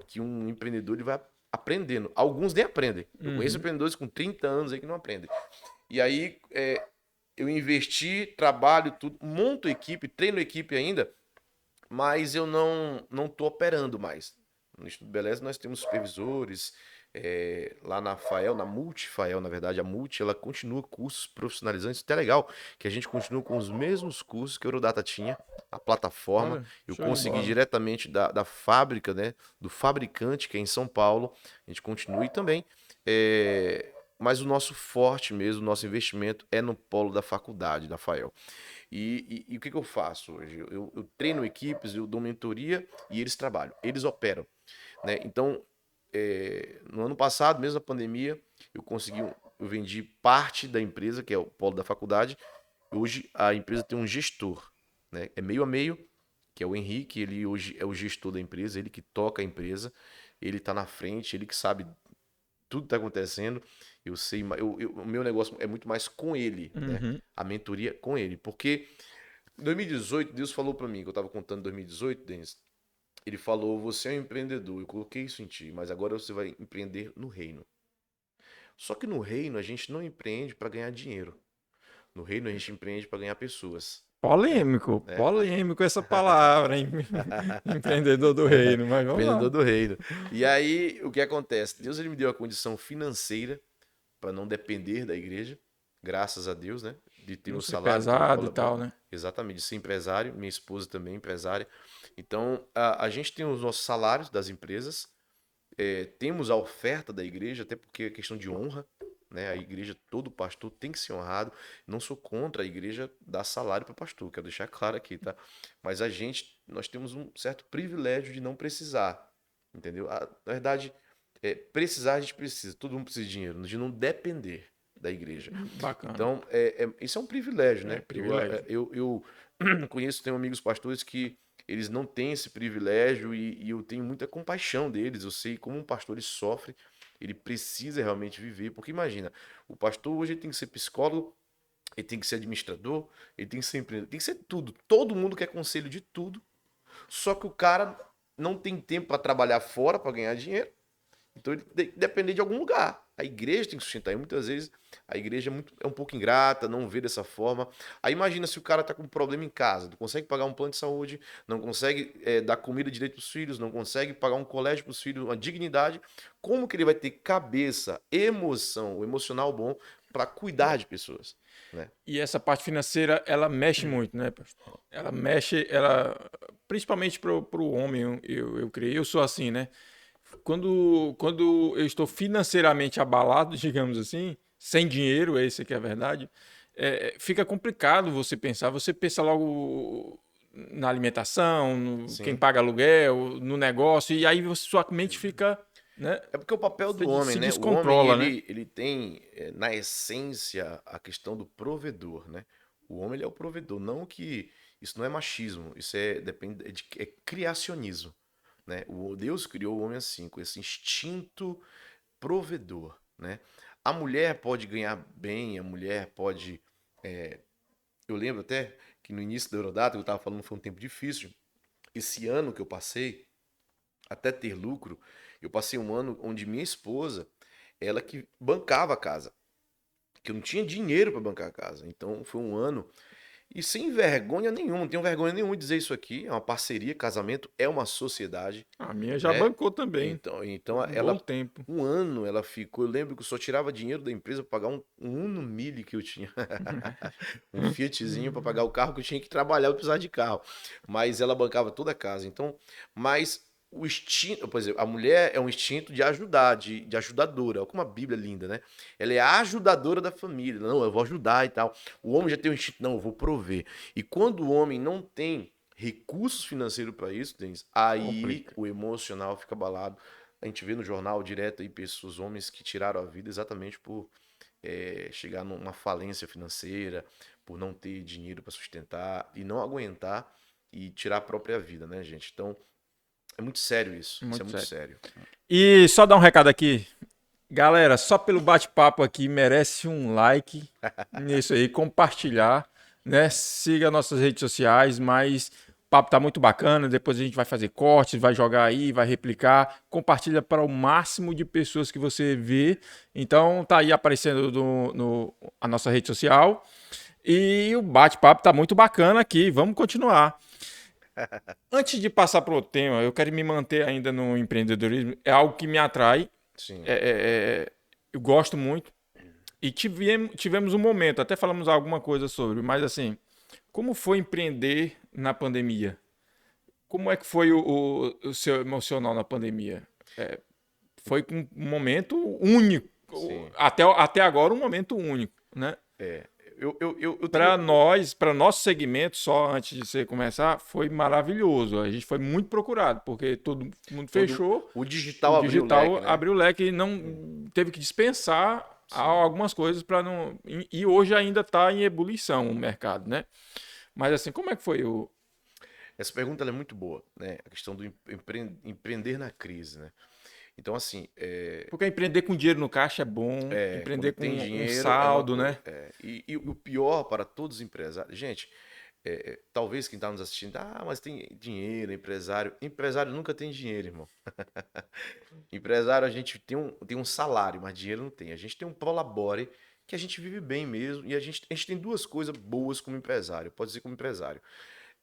que um empreendedor ele vai aprendendo. Alguns nem aprendem. Eu conheço Uhum. empreendedores com 30 anos aí que não aprendem. E aí eu investi, trabalho, tudo, monto equipe, treino equipe ainda, mas eu não estou operando mais. No Instituto Beleza nós temos supervisores, lá na FAEL, na Multifael, na verdade, a Multi, ela continua cursos profissionalizantes, até legal, que a gente continua com os mesmos cursos que a Eurodata tinha, a plataforma, Olha, eu show de consegui bola. diretamente da fábrica, né, do fabricante, que é em São Paulo, a gente continua e também, mas o nosso forte mesmo, o nosso investimento é no polo da faculdade, da FAEL. E o que eu faço hoje? Eu treino equipes, eu dou mentoria e eles trabalham, eles operam, né? Então, no ano passado, mesmo na pandemia, eu vendi parte da empresa, que é o polo da faculdade. Hoje a empresa tem um gestor, né? É meio a meio, que é o Henrique, ele hoje é o gestor da empresa, ele que toca a empresa, ele está na frente, ele que sabe tudo que está acontecendo. Eu sei, o meu negócio é muito mais com ele, né? Uhum. A mentoria com ele, porque em 2018 Deus falou para mim, que eu estava contando em 2018, Denis, ele falou: você é um empreendedor, eu coloquei isso em ti, mas agora você vai empreender no reino. Só que no reino a gente não empreende para ganhar dinheiro. No reino a gente empreende para ganhar pessoas, Polêmico, né? polêmico essa palavra, hein? Empreendedor do reino, mas vamos Empreendedor lá. do reino. E aí o que acontece? Deus ele me deu a condição financeira para não depender da igreja, graças a Deus, né? De ter Não um ser salário, ter uma pesado e bola boa. tal, né? Exatamente, de ser empresário, minha esposa também é empresária. Então, a gente tem os nossos salários das empresas, temos a oferta da igreja, até porque é questão de honra, né? A igreja, todo pastor tem que ser honrado. Não sou contra a igreja dar salário para pastor, quero deixar claro aqui, tá? Mas nós temos um certo privilégio de não precisar, entendeu? Na verdade, precisar a gente precisa, todo mundo precisa de dinheiro, de não depender da igreja. Bacana. Então, isso é um privilégio, É né? privilégio. Eu conheço, tenho amigos pastores que eles não têm esse privilégio e eu tenho muita compaixão deles. Eu sei como um pastor ele sofre, ele precisa realmente viver, porque imagina, o pastor hoje ele tem que ser psicólogo, ele tem que ser administrador, ele tem que ser empreendedor, tem que ser tudo. Todo mundo quer conselho de tudo, só que o cara não tem tempo para trabalhar fora para ganhar dinheiro. Então ele tem que depender de algum lugar. A igreja tem que sustentar. E muitas vezes a igreja é um pouco ingrata, não vê dessa forma. Aí imagina se o cara tá com um problema em casa, não consegue pagar um plano de saúde, não consegue dar comida direito para os filhos, não consegue pagar um colégio para os filhos, uma dignidade. Como que ele vai ter cabeça, emoção, o emocional bom para cuidar de pessoas? Né? E essa parte financeira, ela mexe muito, né, pastor? Ela mexe, principalmente para o homem, eu creio. Eu sou assim, né? Quando eu estou financeiramente abalado, digamos assim, sem dinheiro, esse que é a verdade, fica complicado você pensa logo na alimentação, quem Sim. paga aluguel, no negócio, e aí sua mente fica, né? É porque o papel do Você homem, se né? O homem, descontrola, né? ele tem, na essência, a questão do provedor, né? O homem, ele é o provedor. Não que... Isso não é machismo, isso é criacionismo, né? O Deus criou o homem assim, com esse instinto provedor, né? A mulher pode ganhar bem, a mulher pode... Eu lembro até que no início da Eurodata, eu estava falando, foi um tempo difícil. Esse ano que eu passei, até ter lucro, eu passei um ano onde minha esposa, ela que bancava a casa, que eu não tinha dinheiro para bancar a casa. Então foi um ano e sem vergonha nenhuma, não tenho vergonha nenhuma de dizer isso aqui, é uma parceria, casamento é uma sociedade, A minha já né? bancou também, Então um bom ela tempo. um ano ela ficou, eu lembro que eu só tirava dinheiro da empresa para pagar um Uno Mille que eu tinha. Um Fiatzinho para pagar o carro que eu tinha que trabalhar, eu precisava de carro. Mas ela bancava toda a casa. Então, mas o instinto, por exemplo, a mulher é um instinto de ajudar, de ajudadora. Olha como a Bíblia é linda, né? Ela é a ajudadora da família. Não, eu vou ajudar e tal. O homem já tem o instinto, não, eu vou prover. E quando o homem não tem recursos financeiros para isso, Denis, aí Complica. o emocional fica abalado. A gente vê no jornal direto aí pessoas, homens que tiraram a vida exatamente por chegar numa falência financeira, por não ter dinheiro para sustentar e não aguentar e tirar a própria vida, né, gente? Então, é muito sério isso. Isso é Muito muito sério. sério. E só dar um recado aqui. Galera, só pelo bate-papo aqui merece um like nisso aí, compartilhar, né? Siga nossas redes sociais, mas o papo tá muito bacana. Depois a gente vai fazer cortes, vai jogar aí, vai replicar. Compartilha para o máximo de pessoas que você vê. Então tá aí aparecendo a nossa rede social. E o bate-papo tá muito bacana aqui. Vamos continuar. Antes de passar para o tema, eu quero me manter ainda no empreendedorismo. É algo que me atrai. Sim. É, é, eu gosto muito. E tivemos um momento, até falamos alguma coisa sobre, mas assim, como foi empreender na pandemia? Como é que foi o seu emocional na pandemia? Foi um momento único. Sim. Até agora, um momento único, né? É. Eu Para tenho. nós, para nosso segmento, só antes de você começar, foi maravilhoso. A gente foi muito procurado, porque todo mundo Todo, fechou, o o digital abriu o digital leque, né? abriu o leque e não teve que dispensar Sim. algumas coisas para não. E hoje ainda está em ebulição o mercado, né? Mas assim, como é que foi o. Essa pergunta ela é muito boa, né? A questão do empreender na crise, né? Então, assim, Porque empreender com dinheiro no caixa é bom, quando empreender com tem um dinheiro é uma saldo, coisa. né? E o pior para todos os empresários. Gente, talvez quem está nos assistindo, mas tem dinheiro, empresário. Empresário nunca tem dinheiro, irmão. Empresário, a gente tem um salário, mas dinheiro não tem. A gente tem um prolabore que a gente vive bem mesmo. E a gente tem duas coisas boas como empresário, pode dizer como empresário.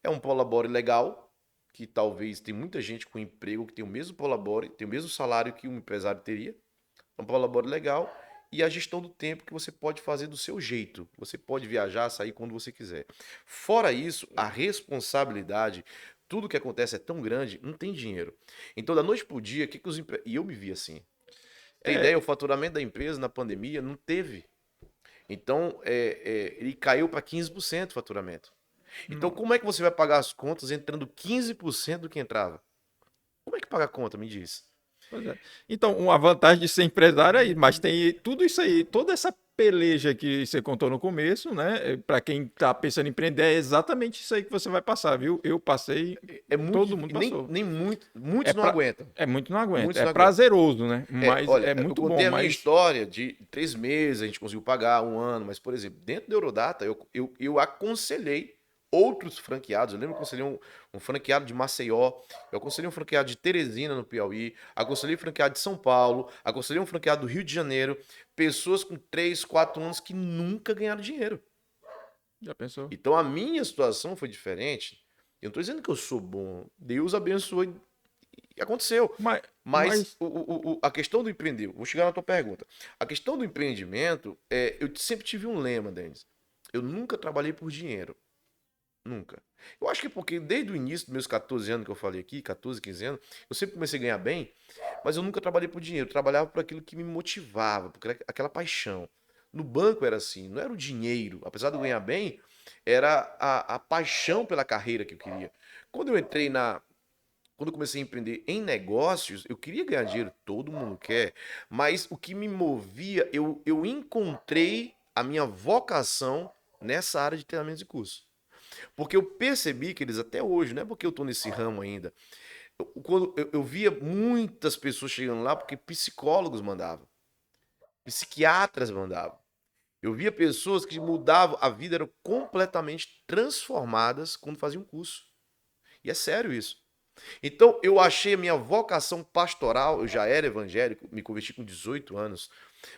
É um prolabore legal, que talvez tem muita gente com emprego que tem o mesmo prolabore, tem o mesmo salário que um empresário teria. É um prolabore legal. E a gestão do tempo que você pode fazer do seu jeito. Você pode viajar, sair quando você quiser. Fora isso, a responsabilidade, tudo que acontece é tão grande, não tem dinheiro. Então, da noite pro dia, e eu me vi assim. Tem É, ideia, o faturamento da empresa na pandemia não teve. Então, ele caiu para 15% o faturamento. Então, como é que você vai pagar as contas entrando 15% do que entrava? Como é que paga a conta, me diz? pois é. Então, uma vantagem de ser empresário é aí, mas tem tudo isso aí, toda essa peleja que você contou no começo, né? Para quem está pensando em empreender, é exatamente isso aí que você vai passar, viu? Eu passei, É muito, todo mundo nem, passou. nem muito, É, muitos não pra, aguentam. é muito não aguenta. Muitos É não aguentam. prazeroso, né? Mas Olha, é eu muito bom. contei a minha Mas história de 3 meses, a gente conseguiu pagar um ano, mas, por exemplo, dentro da Eurodata, eu aconselhei outros franqueados. Eu lembro que eu aconselhei um franqueado de Maceió, eu aconselhei um franqueado de Teresina, no Piauí, aconselhei um franqueado de São Paulo, aconselhei um franqueado do Rio de Janeiro, pessoas com 3, 4 anos que nunca ganharam dinheiro. já pensou? Então a minha situação foi diferente. Eu não estou dizendo que eu sou bom. Deus abençoou e aconteceu. Mas, Mas mas a questão do empreender, vou chegar na tua pergunta. A questão do empreendimento, eu sempre tive um lema, Denis. Eu nunca trabalhei por dinheiro. Nunca. Eu acho que porque desde o início dos meus 14 anos que eu falei aqui, 14, 15 anos, eu sempre comecei a ganhar bem, mas eu nunca trabalhei por dinheiro. Eu trabalhava por aquilo que me motivava, por aquela paixão. No banco era assim, não era o dinheiro. Apesar de eu ganhar bem, era a paixão pela carreira que eu queria. Quando eu entrei na, quando eu comecei a empreender em negócios, eu queria ganhar dinheiro, todo mundo quer, mas o que me movia, eu encontrei a minha vocação nessa área de treinamentos e cursos. Porque eu percebi que eles até hoje, não é porque eu estou nesse ramo ainda, quando eu via muitas pessoas chegando lá porque psicólogos mandavam, psiquiatras mandavam. Eu via pessoas que mudavam, a vida eram completamente transformadas quando faziam curso. E é sério isso. Então, eu achei a minha vocação pastoral, eu já era evangélico, me converti com 18 anos,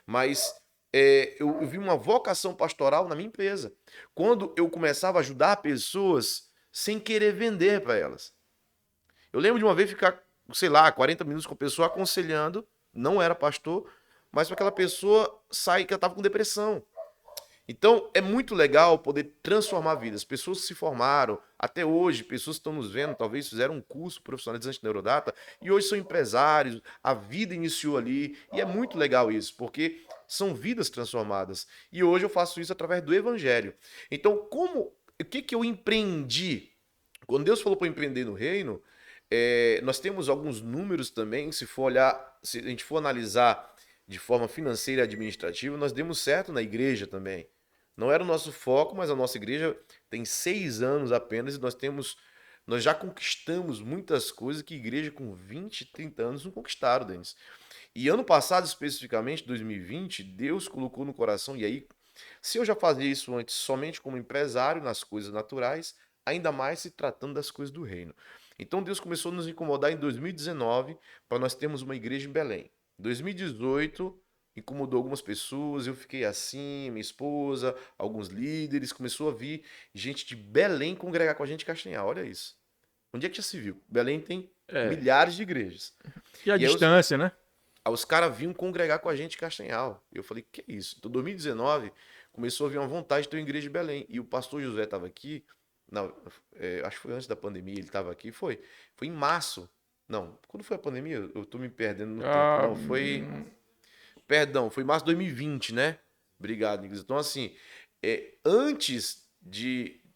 mas eu vi uma vocação pastoral na minha empresa. Quando eu começava a ajudar pessoas sem querer vender para elas. Eu lembro de uma vez ficar, sei lá, 40 minutos com a pessoa aconselhando, não era pastor, mas para aquela pessoa sair que ela estava com depressão. Então, é muito legal poder transformar vidas. Pessoas que se formaram, até hoje, pessoas que estão nos vendo, talvez fizeram um curso profissionalizante na Neurodata e hoje são empresários, a vida iniciou ali. E é muito legal isso, porque são vidas transformadas. E hoje eu faço isso através do Evangelho. Então, o que eu empreendi? Quando Deus falou para empreender no reino, nós temos alguns números também, se for olhar, se a gente for analisar de forma financeira e administrativa, nós demos certo na igreja também. Não era o nosso foco, mas a nossa igreja tem 6 anos apenas e nós já conquistamos muitas coisas que igreja com 20, 30 anos não conquistaram, Denis. E ano passado, especificamente, 2020, Deus colocou no coração, e aí, se eu já fazia isso antes somente como empresário nas coisas naturais, ainda mais se tratando das coisas do reino. Então Deus começou a nos incomodar em 2019 para nós termos uma igreja em Belém. 2018 incomodou algumas pessoas, eu fiquei assim, minha esposa, alguns líderes, começou a vir gente de Belém congregar com a gente em Castanhal, olha isso. Onde é que já se viu? Belém tem é. milhares de igrejas. E a E distância, né? aí os caras vinham congregar com a gente em Castanhal. Eu falei, que é isso? Então, 2019, começou a vir uma vontade de ter uma igreja em Belém. E o pastor José estava aqui, não, acho que foi antes da pandemia, ele estava aqui, foi em março. Não, quando foi a pandemia? Eu tô me perdendo no tempo. Ah, Não, perdão, foi março de 2020, né? Obrigado, Nicolas. Então, assim,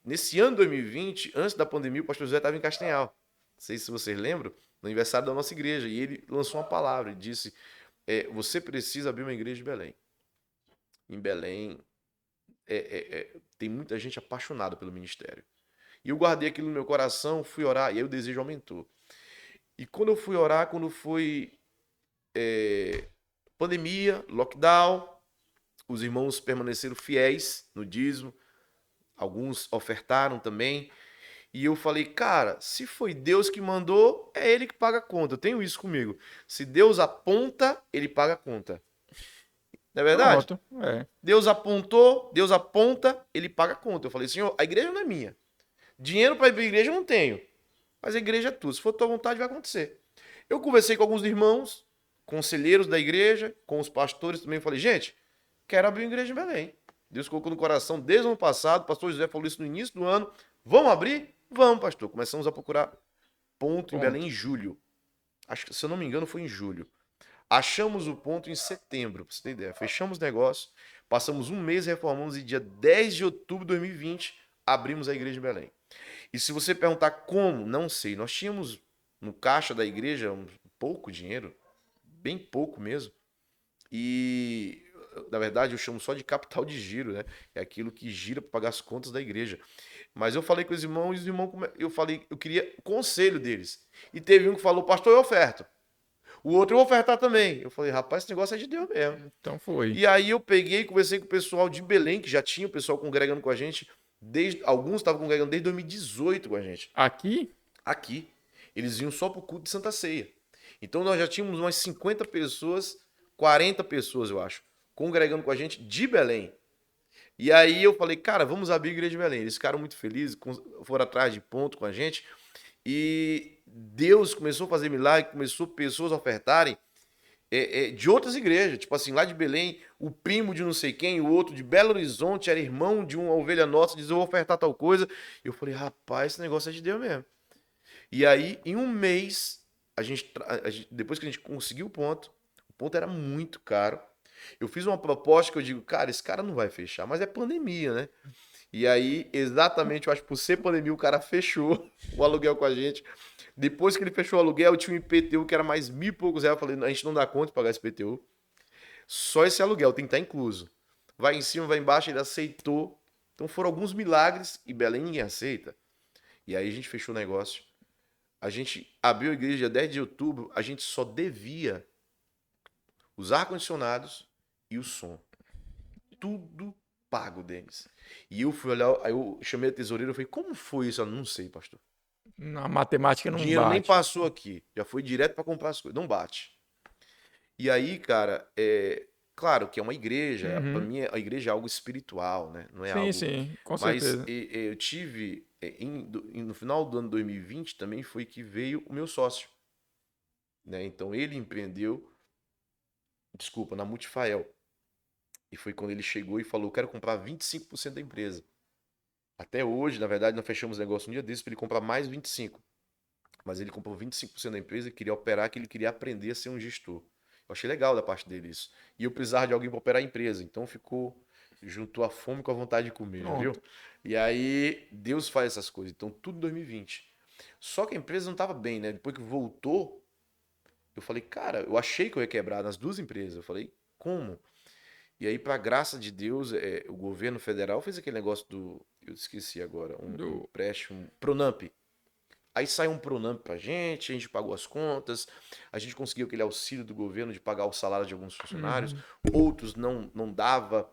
nesse ano de 2020, antes da pandemia, o pastor José estava em Castanhal. Não sei se vocês lembram, no aniversário da nossa igreja. E ele lançou uma palavra e disse: você precisa abrir uma igreja em Belém. Em Belém, tem muita gente apaixonada pelo ministério. E eu guardei aquilo no meu coração, fui orar, e aí o desejo aumentou. E quando eu fui orar, quando foi pandemia, lockdown, os irmãos permaneceram fiéis no dízimo, alguns ofertaram também. E eu falei, cara, se foi Deus que mandou, é Ele que paga a conta. Eu tenho isso comigo. Se Deus aponta, Ele paga a conta. Não é verdade? pronto. É. Deus apontou, Deus aponta, Ele paga a conta. Eu falei, Senhor, a igreja não é minha. Dinheiro para ir para a igreja eu não tenho. Mas a igreja é tua. Se for tua vontade, vai acontecer. Eu conversei com alguns irmãos, conselheiros da igreja, com os pastores também. Falei, gente, quero abrir uma igreja em Belém. Deus colocou no coração desde o ano passado. O pastor José falou isso no início do ano. Vamos abrir? Vamos, pastor. Começamos a procurar ponto em Belém Ponto. em julho. Acho que, se eu não me engano, foi em julho. Achamos o ponto em setembro, pra você ter ideia. Fechamos o negócio, passamos um mês, reformamos e dia 10 de outubro de 2020 abrimos a igreja em Belém. E se você perguntar como, não sei. Nós tínhamos no caixa da igreja pouco dinheiro, bem pouco mesmo. E na verdade, eu chamo só de capital de giro, né? É aquilo que gira para pagar as contas da igreja. Mas eu falei com os irmãos, e os irmãos, eu falei, eu queria conselho deles. E teve um que falou, pastor, eu oferto. O outro eu vou ofertar também. Eu falei, rapaz, esse negócio é de Deus mesmo. Então foi. E aí eu peguei e conversei com o pessoal de Belém, que já tinha o pessoal congregando com a gente, alguns estavam congregando desde 2018 com a gente, Aqui? aqui. Eles iam só pro culto de Santa Ceia. Então nós já tínhamos umas 50 pessoas, 40 pessoas, eu acho, congregando com a gente de Belém. E aí eu falei, cara, vamos abrir a igreja de Belém. Eles ficaram muito felizes, foram atrás de ponto com a gente. E Deus começou a fazer milagre, começou pessoas a ofertarem de outras igrejas. Tipo assim, lá de Belém, o primo de não sei quem, o outro de Belo Horizonte era irmão de uma ovelha nossa, diz, eu vou ofertar tal coisa. Eu falei, rapaz, esse negócio é de Deus mesmo. E aí, em um mês, depois que a gente conseguiu o ponto era muito caro. Eu fiz uma proposta que eu digo, cara, esse cara não vai fechar, mas é pandemia, né? E aí, exatamente, eu acho que por ser pandemia, o cara fechou o aluguel com a gente. Depois que ele fechou o aluguel, tinha um IPTU que era mais mil e poucos reais. Eu falei, a gente não dá conta de pagar esse IPTU. Só esse aluguel tem que estar incluso. Vai em cima, vai embaixo, ele aceitou. Então foram alguns milagres e Belém ninguém aceita. E aí a gente fechou o negócio. A gente abriu a igreja dia 10 de outubro, a gente só devia os ar-condicionados e o som. Tudo pago, Denis. E eu fui olhar, aí eu chamei a tesoureira e falei, como foi isso? Ela, não sei, pastor. Na matemática O não dinheiro nem bate. passou aqui. Já foi direto para comprar as coisas. Não bate. E aí, cara, claro que é uma igreja. Para Uhum. mim, a igreja é algo espiritual, né? Não é Sim, algo. sim, com Mas certeza. eu tive. No final do ano 2020 também foi que veio o meu sócio. Né? Então ele empreendeu, desculpa, na Multifael. E foi quando ele chegou e falou: quero comprar 25% da empresa. Até hoje, na verdade, nós fechamos o negócio um dia desses para ele comprar mais 25%. Mas ele comprou 25% da empresa e queria operar, que ele queria aprender a ser um gestor. Eu achei legal da parte dele isso. E eu precisava de alguém para operar a empresa. Então juntou a fome com a vontade de comer, já viu? Pronto. E aí Deus faz essas coisas. Então tudo em 2020. Só que a empresa não estava bem, né? Depois que voltou, eu falei, cara, eu achei que eu ia quebrar nas duas empresas. Eu falei, como? E aí, para graça de Deus, o governo federal fez aquele negócio eu esqueci agora, um Do... empréstimo, Pronamp. Aí saiu um Pronamp pra gente, a gente pagou as contas, a gente conseguiu aquele auxílio do governo de pagar o salário de alguns funcionários, Uhum. outros não dava,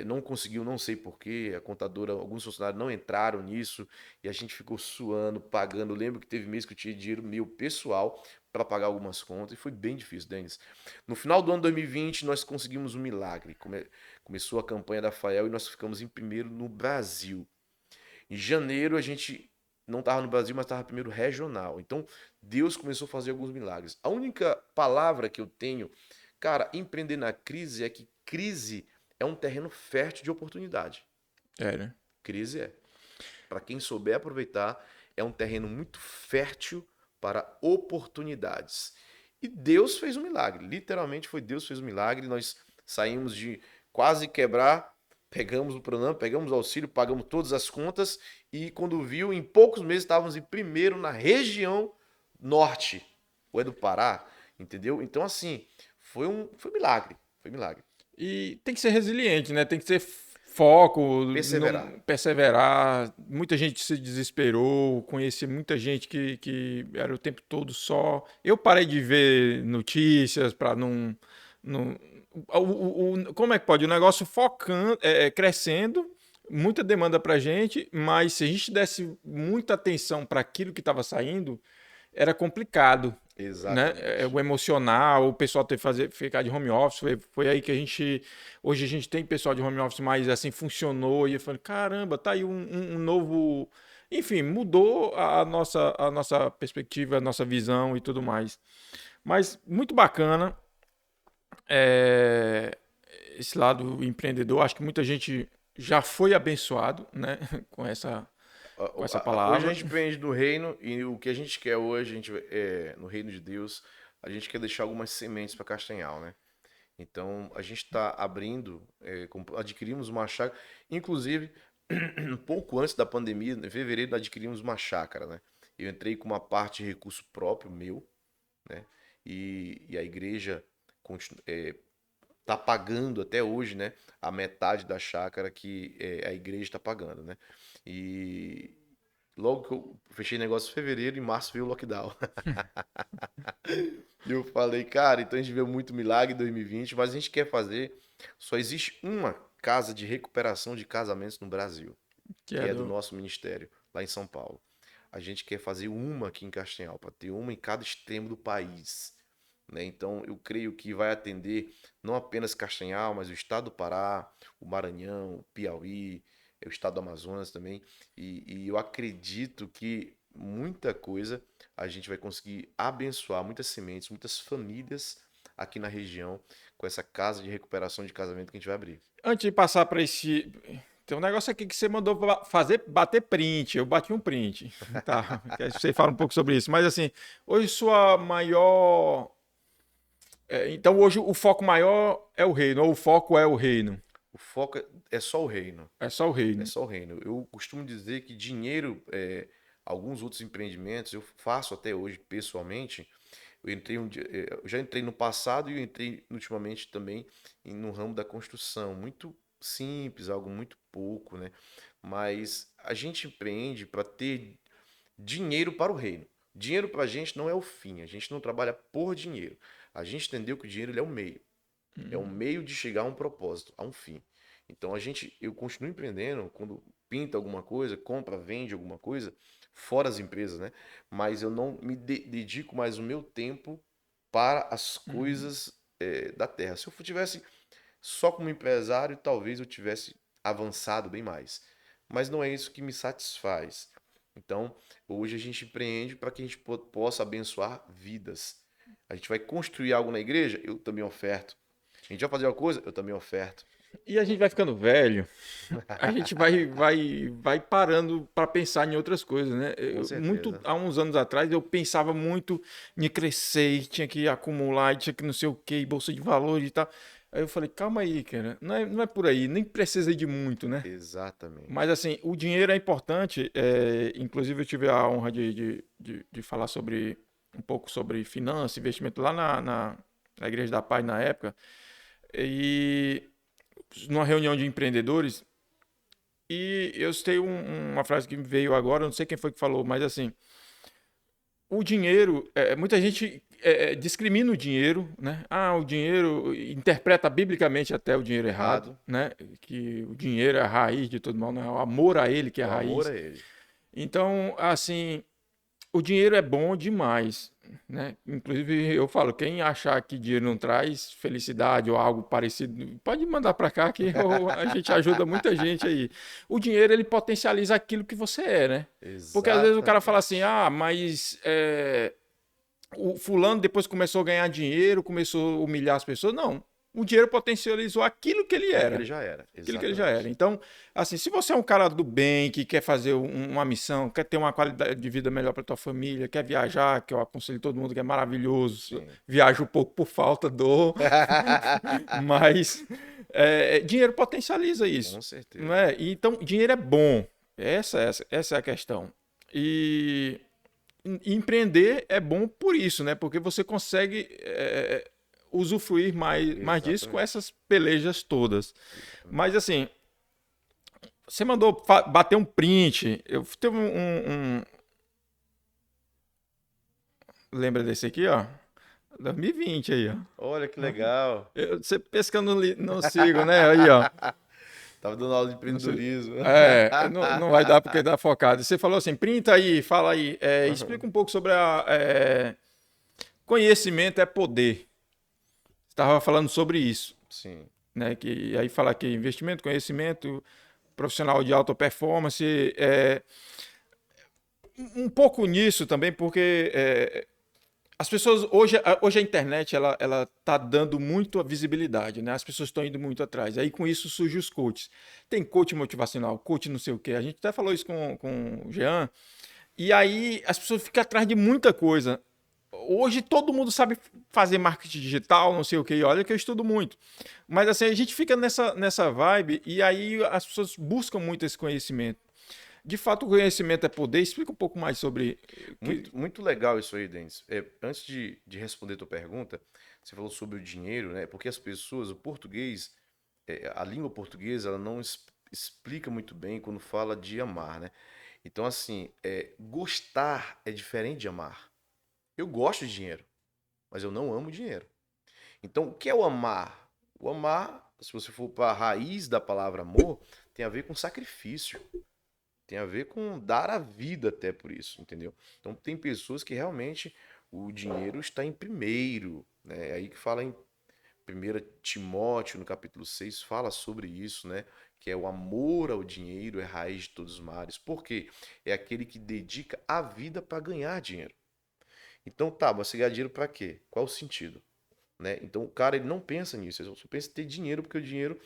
não conseguiu, não sei porquê, a contadora, alguns funcionários não entraram nisso, e a gente ficou suando, pagando. Eu lembro que teve mês que eu tinha dinheiro meu pessoal para pagar algumas contas, e foi bem difícil, Denis. No final do ano 2020, nós conseguimos um milagre. Começou a campanha da Fael e nós ficamos em primeiro no Brasil. Em janeiro a gente não estava no Brasil, mas estava primeiro regional. Então Deus começou a fazer alguns milagres. A única palavra que eu tenho, cara, empreender na crise é que crise é um terreno fértil de oportunidade. É, né? Crise é. Para quem souber aproveitar, é um terreno muito fértil para oportunidades. E Deus fez um milagre. Literalmente foi Deus que fez um milagre. Nós saímos de quase quebrar, pegamos o Pronamp, pegamos o auxílio, pagamos todas as contas e quando viu, em poucos meses estávamos em primeiro na região norte, ou é do Pará, entendeu? Então assim, foi milagre, foi milagre. E tem que ser resiliente, né? Tem que ter foco, Perseverar. não perseverar. Muita gente se desesperou, conheci muita gente que era o tempo todo só. Eu parei de ver notícias para não como é que pode? O negócio focando, crescendo, muita demanda pra gente, mas se a gente desse muita atenção para aquilo que estava saindo, era complicado, né? O Exatamente. emocional, o pessoal ter que ficar de home office, foi aí que hoje a gente tem pessoal de home office, mas assim, funcionou, e eu falei, caramba, tá aí um novo, enfim, mudou a nossa perspectiva, a nossa visão e tudo mais. Mas muito bacana, é, esse lado empreendedor, acho que muita gente já foi abençoado, né, com essa Hoje a palavra. gente depende do reino e o que a gente quer hoje, no reino de Deus, a gente quer deixar algumas sementes para Castanhal, né? Então a gente está abrindo, adquirimos uma chácara, inclusive um pouco antes da pandemia, em fevereiro, adquirimos uma chácara, né? Eu entrei com uma parte de recurso próprio meu, né? E a igreja tá pagando até hoje, né? A metade da chácara que a igreja está pagando, né? E logo que eu fechei negócio em fevereiro, em março veio o lockdown. E eu falei, cara, então a gente viu muito milagre em 2020, mas a gente quer fazer. Só existe uma casa de recuperação de casamentos no Brasil, Que que é é do do... nosso ministério, lá em São Paulo. A gente quer fazer uma aqui em Castanhal, para ter uma em cada extremo do país, né? Então, eu creio que vai atender não apenas Castanhal, mas o estado do Pará, o Maranhão, o Piauí, o estado do Amazonas também. E eu acredito que muita coisa a gente vai conseguir abençoar, muitas sementes, muitas famílias aqui na região com essa casa de recuperação de casamento que a gente vai abrir. Antes de passar para esse. Tem um negócio aqui que você mandou fazer, bater print. Eu bati um print. Tá. Que aí você fala um pouco sobre isso. Mas assim, hoje sua maior. Então hoje o foco maior é o reino, ou o foco é o reino. O foco é só o reino. É só o É reino. só o reino. Eu costumo dizer que dinheiro, alguns outros empreendimentos, eu faço até hoje pessoalmente. Eu já entrei no passado e eu entrei ultimamente também no ramo da construção. Muito simples, algo muito pouco, né? Mas a gente empreende para ter dinheiro para o reino. Dinheiro para a gente não é o fim. A gente não trabalha por dinheiro. A gente entendeu que o dinheiro ele é o meio. É um meio de chegar a um propósito, a um fim. Então eu continuo empreendendo quando pinta alguma coisa, compra, vende alguma coisa, fora as empresas, né? Mas eu não me dedico mais o meu tempo para as Uhum. coisas da terra. Se eu tivesse só como empresário, talvez eu tivesse avançado bem mais. Mas não é isso que me satisfaz. Então, hoje a gente empreende para que a gente possa abençoar vidas. A gente vai construir algo na igreja, eu também oferto. A gente vai fazer uma coisa, eu também oferto. E a gente vai ficando velho, a gente vai parando para pensar em outras coisas, né? Com Muito certeza. há uns anos atrás eu pensava muito em crescer, e tinha que acumular, e tinha que não sei o quê, bolsa de valores e tal. Aí eu falei, calma aí, cara, não é por aí, nem precisa de muito, né? Mas Exatamente. assim, o dinheiro é importante. Inclusive eu tive a honra de falar sobre um pouco sobre finanças, investimento lá na Igreja da Paz na época. E numa reunião de empreendedores, e eu citei uma frase que me veio agora, não sei quem foi que falou, mas assim, o dinheiro, muita gente discrimina o dinheiro, né? Ah, o dinheiro interpreta biblicamente até o dinheiro errado, Errado. né? Que o dinheiro é a raiz de todo mal, não é o amor a ele que é a O amor raiz. a ele. Então, assim, o dinheiro é bom demais, né? Inclusive, eu falo, quem achar que dinheiro não traz felicidade ou algo parecido, pode mandar para cá que a gente ajuda muita gente aí. O dinheiro, ele potencializa aquilo que você é, né? Porque às vezes o cara fala assim, Exatamente. ah, mas o fulano depois começou a ganhar dinheiro, começou a humilhar as pessoas. Não, o dinheiro potencializou aquilo que ele Aquilo que era. ele já era. Aquilo que ele já era. Exatamente. Então, assim, se você é um cara do bem, que quer fazer uma missão, quer ter uma qualidade de vida melhor para tua família, quer viajar, que eu aconselho todo mundo que é maravilhoso, Sim. viaja um pouco por falta do, mas dinheiro potencializa isso, Com não certeza. é? E, então, dinheiro é bom. Essa é a questão. E empreender é bom por isso, né? Porque você consegue usufruir mais disso com Exatamente. essas pelejas todas. Exatamente. Mas assim, você mandou bater um print. Eu teve lembra desse aqui, ó? 2020 aí, ó. Olha que legal. Você pescando não sigo, né? Aí, ó. Tava dando aula de Não sei. empreendedorismo. Não vai dar porque dá focado. Você falou assim, printa aí, fala aí. Explica um pouco sobre conhecimento é poder. Você estava falando sobre isso, Sim. né? Que aí fala que investimento, conhecimento, profissional de alta performance, um pouco nisso também, porque as pessoas hoje a internet ela tá dando muito a visibilidade, né? As pessoas estão indo muito atrás. Aí com isso surge os coaches. Tem coach motivacional, coach não sei o quê. A gente até falou isso com o Jean. E aí as pessoas ficam atrás de muita coisa. Hoje todo mundo sabe fazer marketing digital, não sei o que, e olha que eu estudo muito. Mas assim, a gente fica nessa vibe e aí as pessoas buscam muito esse conhecimento. De fato, o conhecimento é poder. Explica um pouco mais sobre. Muito legal isso aí, Denis. Antes de responder a tua pergunta, você falou sobre o dinheiro, né? Porque as pessoas, o português, a língua portuguesa, ela não explica muito bem quando fala de amar, né? Então, assim, gostar é diferente de amar. Eu gosto de dinheiro, mas eu não amo dinheiro. Então, o que é o amar? O amar, se você for para a raiz da palavra amor, tem a ver com sacrifício. Tem a ver com dar a vida até por isso, entendeu? Então, tem pessoas que realmente o dinheiro está em primeiro, né? É aí que fala em 1 Timóteo, no capítulo 6 fala sobre isso, né? Que é o amor ao dinheiro é a raiz de todos os males. Por quê? É aquele que dedica a vida para ganhar dinheiro. Então, tá, mas você ganhar dinheiro para quê? Qual o sentido? Né? Então, o cara ele não pensa nisso, ele só pensa em ter dinheiro, porque o dinheiro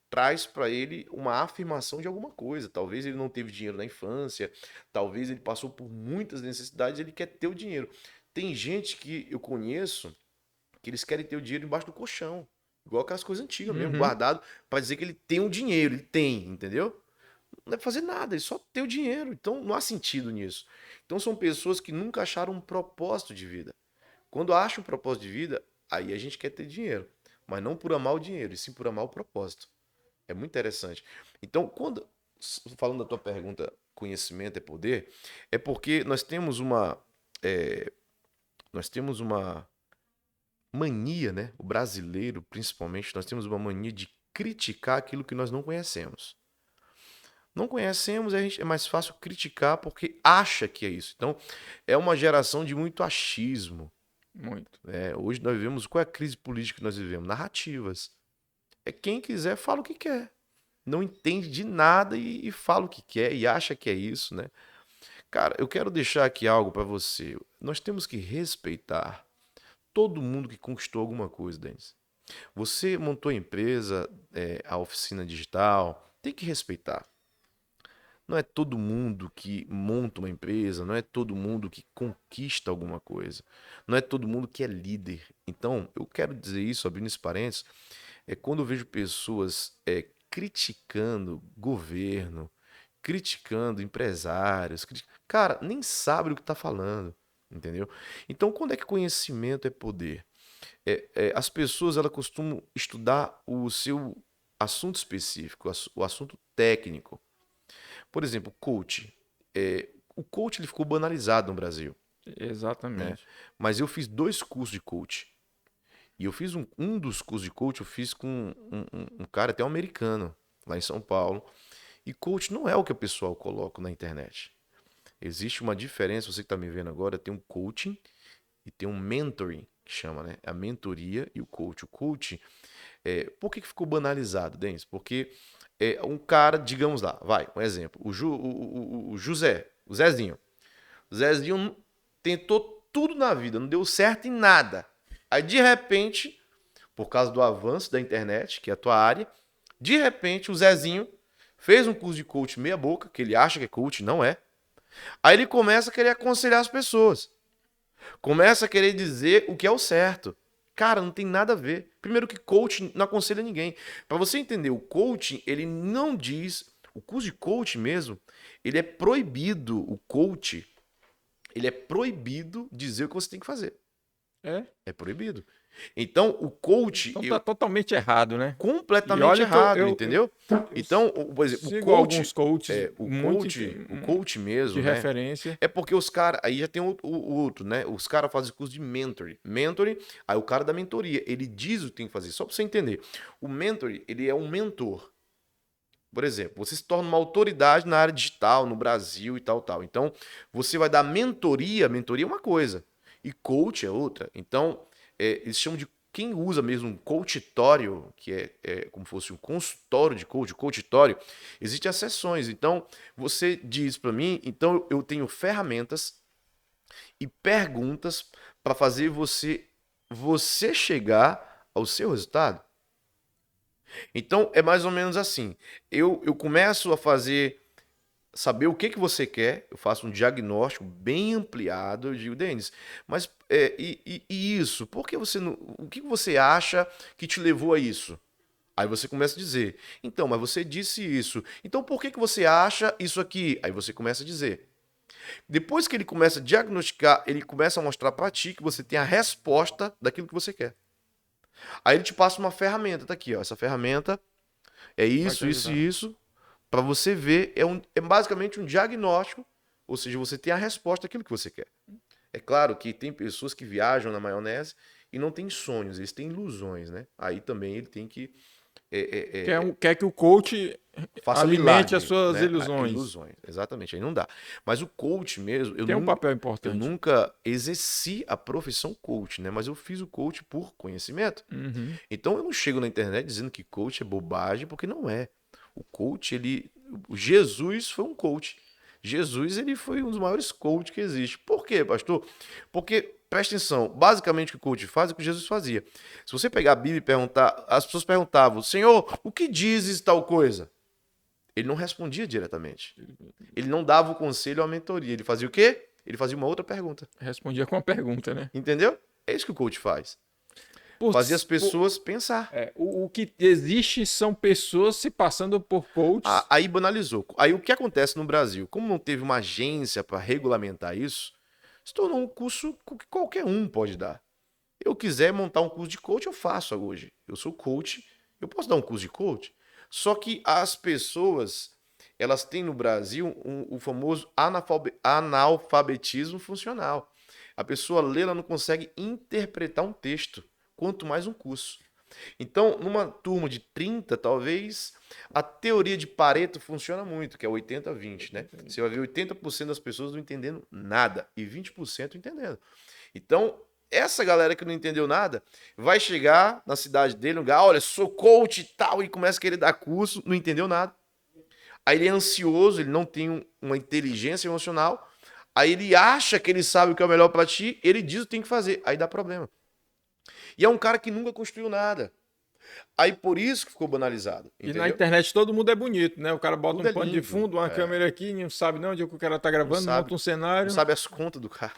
traz para ele uma afirmação de alguma coisa. Talvez ele não teve dinheiro na infância, talvez ele passou por muitas necessidades, ele quer ter o dinheiro. Tem gente que eu conheço que eles querem ter o dinheiro embaixo do colchão. Igual aquelas coisas antigas mesmo, Uhum. guardado, para dizer que ele tem um dinheiro, ele tem, entendeu? Não deve fazer nada, ele só tem o dinheiro. Então não há sentido nisso. Então são pessoas que nunca acharam um propósito de vida. Quando acha um propósito de vida, aí a gente quer ter dinheiro. Mas não por amar o dinheiro, e sim por amar o propósito. É muito interessante. Então, falando da tua pergunta, conhecimento é poder, é porque nós temos uma mania, né? O brasileiro, principalmente, nós temos uma mania de criticar aquilo que nós não conhecemos. Não conhecemos, é mais fácil criticar porque acha que é isso. Então, é uma geração de muito achismo. Muito. Hoje nós vivemos, qual é a crise política que nós vivemos? Narrativas. É quem quiser fala o que quer. Não entende de nada e fala o que quer e acha que é isso, né? Cara, eu quero deixar aqui algo para você. Nós temos que respeitar todo mundo que conquistou alguma coisa, Denis. Você montou a empresa, a oficina digital, tem que respeitar. Não é todo mundo que monta uma empresa, não é todo mundo que conquista alguma coisa, não é todo mundo que é líder. Então, eu quero dizer isso, abrindo esse parênteses, quando eu vejo pessoas criticando governo, criticando empresários, cara, nem sabe o que está falando, entendeu? Então, quando é que conhecimento é poder? As pessoas elas costumam estudar o seu assunto específico, o assunto técnico. Por exemplo, coach. O coach ele ficou banalizado no Brasil, né? Exatamente. Mas eu fiz 2 cursos de coach. E eu fiz um dos cursos de coach, eu fiz com um cara até um americano, lá em São Paulo. E coach não é o que o pessoal coloca na internet. Existe uma diferença, você que está me vendo agora, tem um coaching e tem um mentoring, que chama, né? A mentoria e o coach. O coach, por que ficou banalizado, Denis? Porque um cara, digamos lá, vai, um exemplo, o José, o Zezinho. O Zezinho tentou tudo na vida, não deu certo em nada. Aí, de repente, por causa do avanço da internet, que é a tua área, de repente o Zezinho fez um curso de coach meia boca, que ele acha que é coach, não é. Aí ele começa a querer aconselhar as pessoas. Começa a querer dizer o que é o certo. Cara, não tem nada a ver. Primeiro que coach não aconselha ninguém. Para você entender, o coaching, ele não diz... O curso de coaching mesmo, ele é proibido, o coach, ele é proibido dizer o que você tem que fazer. É? É proibido. Então, o coach, Então tá totalmente errado, né? E completamente olha que eu, errado, eu, eu, entendeu? eu Então, por exemplo, o sigo coach, alguns coaches o muito coach, o coach de mesmo, né? referência. É porque os caras, aí já tem o outro, né? Os caras fazem curso de mentoring. Mentoring, aí o cara da mentoria, ele diz o que tem que fazer, só pra você entender. O mentoring, ele é um mentor. Por exemplo, você se torna uma autoridade na área digital, no Brasil e tal, tal. Então, você vai dar mentoria é uma coisa, e coach é outra. Então, eles chamam de quem usa mesmo um coachitório, que é como se fosse um consultório de coach, coachitório, existem as sessões. Então, você diz para mim, então eu tenho ferramentas e perguntas para fazer você chegar ao seu resultado. Então, é mais ou menos assim. Eu começo a saber o que você quer, eu faço um diagnóstico bem ampliado, eu digo, Denis, mas e isso? Por que você não, o que você acha que te levou a isso? Aí você começa a dizer, então, mas você disse isso. Então por que você acha isso aqui? Aí você começa a dizer. Depois que ele começa a diagnosticar, ele começa a mostrar para ti que você tem a resposta daquilo que você quer. Aí ele te passa uma ferramenta, tá aqui, ó. Essa ferramenta é Vai te isso, isso ajudar. e isso. Para você ver, é basicamente um diagnóstico, ou seja, você tem a resposta daquilo que você quer. É claro que tem pessoas que viajam na maionese e não têm sonhos, eles têm ilusões, né? Aí também ele tem que Quer que o coach faça alimente as milagre, suas né? ilusões. Ilusões, exatamente, aí não dá. Mas o coach mesmo, Tem um papel eu importante. nunca exerci a profissão coach, né? Mas eu fiz o coach por conhecimento. Uhum. Então eu não chego na internet dizendo que coach é bobagem, porque não é. O coach, o Jesus foi um coach. Jesus, ele foi um dos maiores coaches que existe. Por quê, pastor? Porque, presta atenção, basicamente o que o coach faz é o que Jesus fazia. Se você pegar a Bíblia e perguntar, as pessoas perguntavam, Senhor, o que dizes tal coisa? Ele não respondia diretamente. Ele não dava o conselho ou a mentoria. Ele fazia o quê? Ele fazia uma outra pergunta. Respondia com uma pergunta, né? Entendeu? É isso que o coach faz. Por, Fazia as por- pessoas pensar. o que existe são pessoas se passando por coaches. Aí banalizou. Aí o que acontece no Brasil? Como não teve uma agência para regulamentar isso, se tornou um curso que qualquer um pode dar. Eu quiser montar um curso de coach, eu faço hoje. Eu sou coach, eu posso dar um curso de coach. Só que as pessoas, elas têm no Brasil o famoso analfabetismo funcional. A pessoa lê, ela não consegue interpretar um texto, quanto mais um curso. Então, numa turma de 30, talvez, a teoria de Pareto funciona muito, que é 80-20, né? Você vai ver 80% das pessoas não entendendo nada e 20% entendendo. Então, essa galera que não entendeu nada vai chegar na cidade dele, no lugar, olha, sou coach e tal, e começa a querer dar curso, não entendeu nada. Aí ele é ansioso, ele não tem uma inteligência emocional. Aí ele acha que ele sabe o que é o melhor para ti, ele diz o que tem que fazer, aí dá problema. E é um cara que nunca construiu nada. Aí por isso que ficou banalizado, E na entendeu? internet todo mundo é bonito, né? O cara bota Tudo um é pano de lindo. fundo, uma câmera aqui, não sabe não onde é que o cara tá Não gravando, sabe, monta um não cenário. sabe as contas do cara.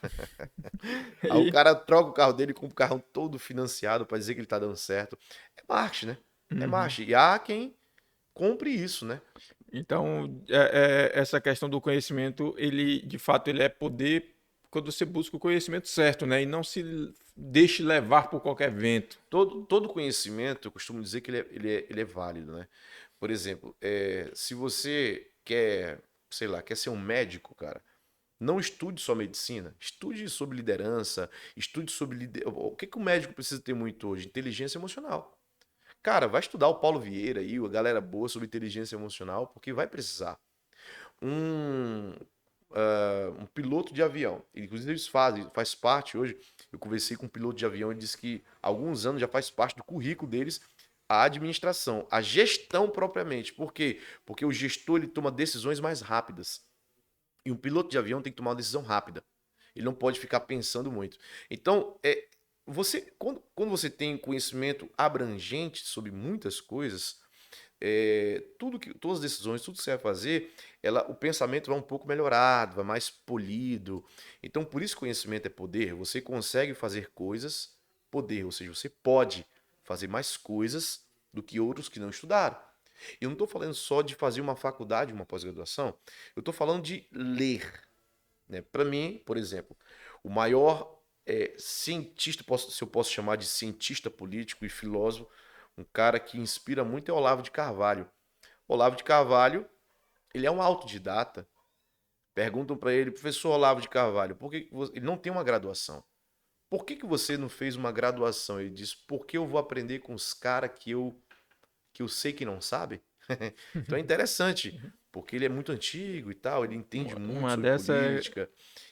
Aí o E... cara troca o carro dele com o carro todo financiado para dizer que ele tá dando certo. É marketing, né? É Uhum. marketing. E há quem compre isso, né? Então, essa questão do conhecimento, ele, de fato, ele é poder quando você busca o conhecimento certo, né? E não se deixe levar por qualquer vento. Todo conhecimento, eu costumo dizer que ele é válido, né? Por exemplo, se você quer, sei lá, quer ser um médico, cara, não estude só medicina, estude sobre liderança, estude sobre o que o médico precisa ter muito hoje? Inteligência emocional. Cara, vai estudar o Paulo Vieira aí, a galera boa sobre inteligência emocional, porque vai precisar. Um, um piloto de avião, inclusive eles faz parte hoje. Eu conversei com um piloto de avião e disse que há alguns anos já faz parte do currículo deles a administração, a gestão propriamente. Por quê? Porque o gestor ele toma decisões mais rápidas. E um piloto de avião tem que tomar uma decisão rápida. Ele não pode ficar pensando muito. Então, quando você tem conhecimento abrangente sobre muitas coisas, todas as decisões, tudo que você vai fazer, o pensamento vai um pouco melhorado, vai mais polido. Então, por isso conhecimento é poder. Você consegue fazer coisas, poder, ou seja, você pode fazer mais coisas do que outros que não estudaram. Eu não estou falando só de fazer uma faculdade, uma pós-graduação, eu estou falando de ler. Né? Para mim, por exemplo, o maior cientista, se eu posso chamar de cientista político e filósofo, um cara que inspira muito é Olavo de Carvalho. Olavo de Carvalho, ele é um autodidata. Perguntam para ele, professor Olavo de Carvalho, por que ele não tem uma graduação? Por que você não fez uma graduação? Ele diz, porque eu vou aprender com os caras que eu sei que não sabe. Então é interessante, porque ele é muito antigo e tal, ele entende muito Uma sobre dessa é política.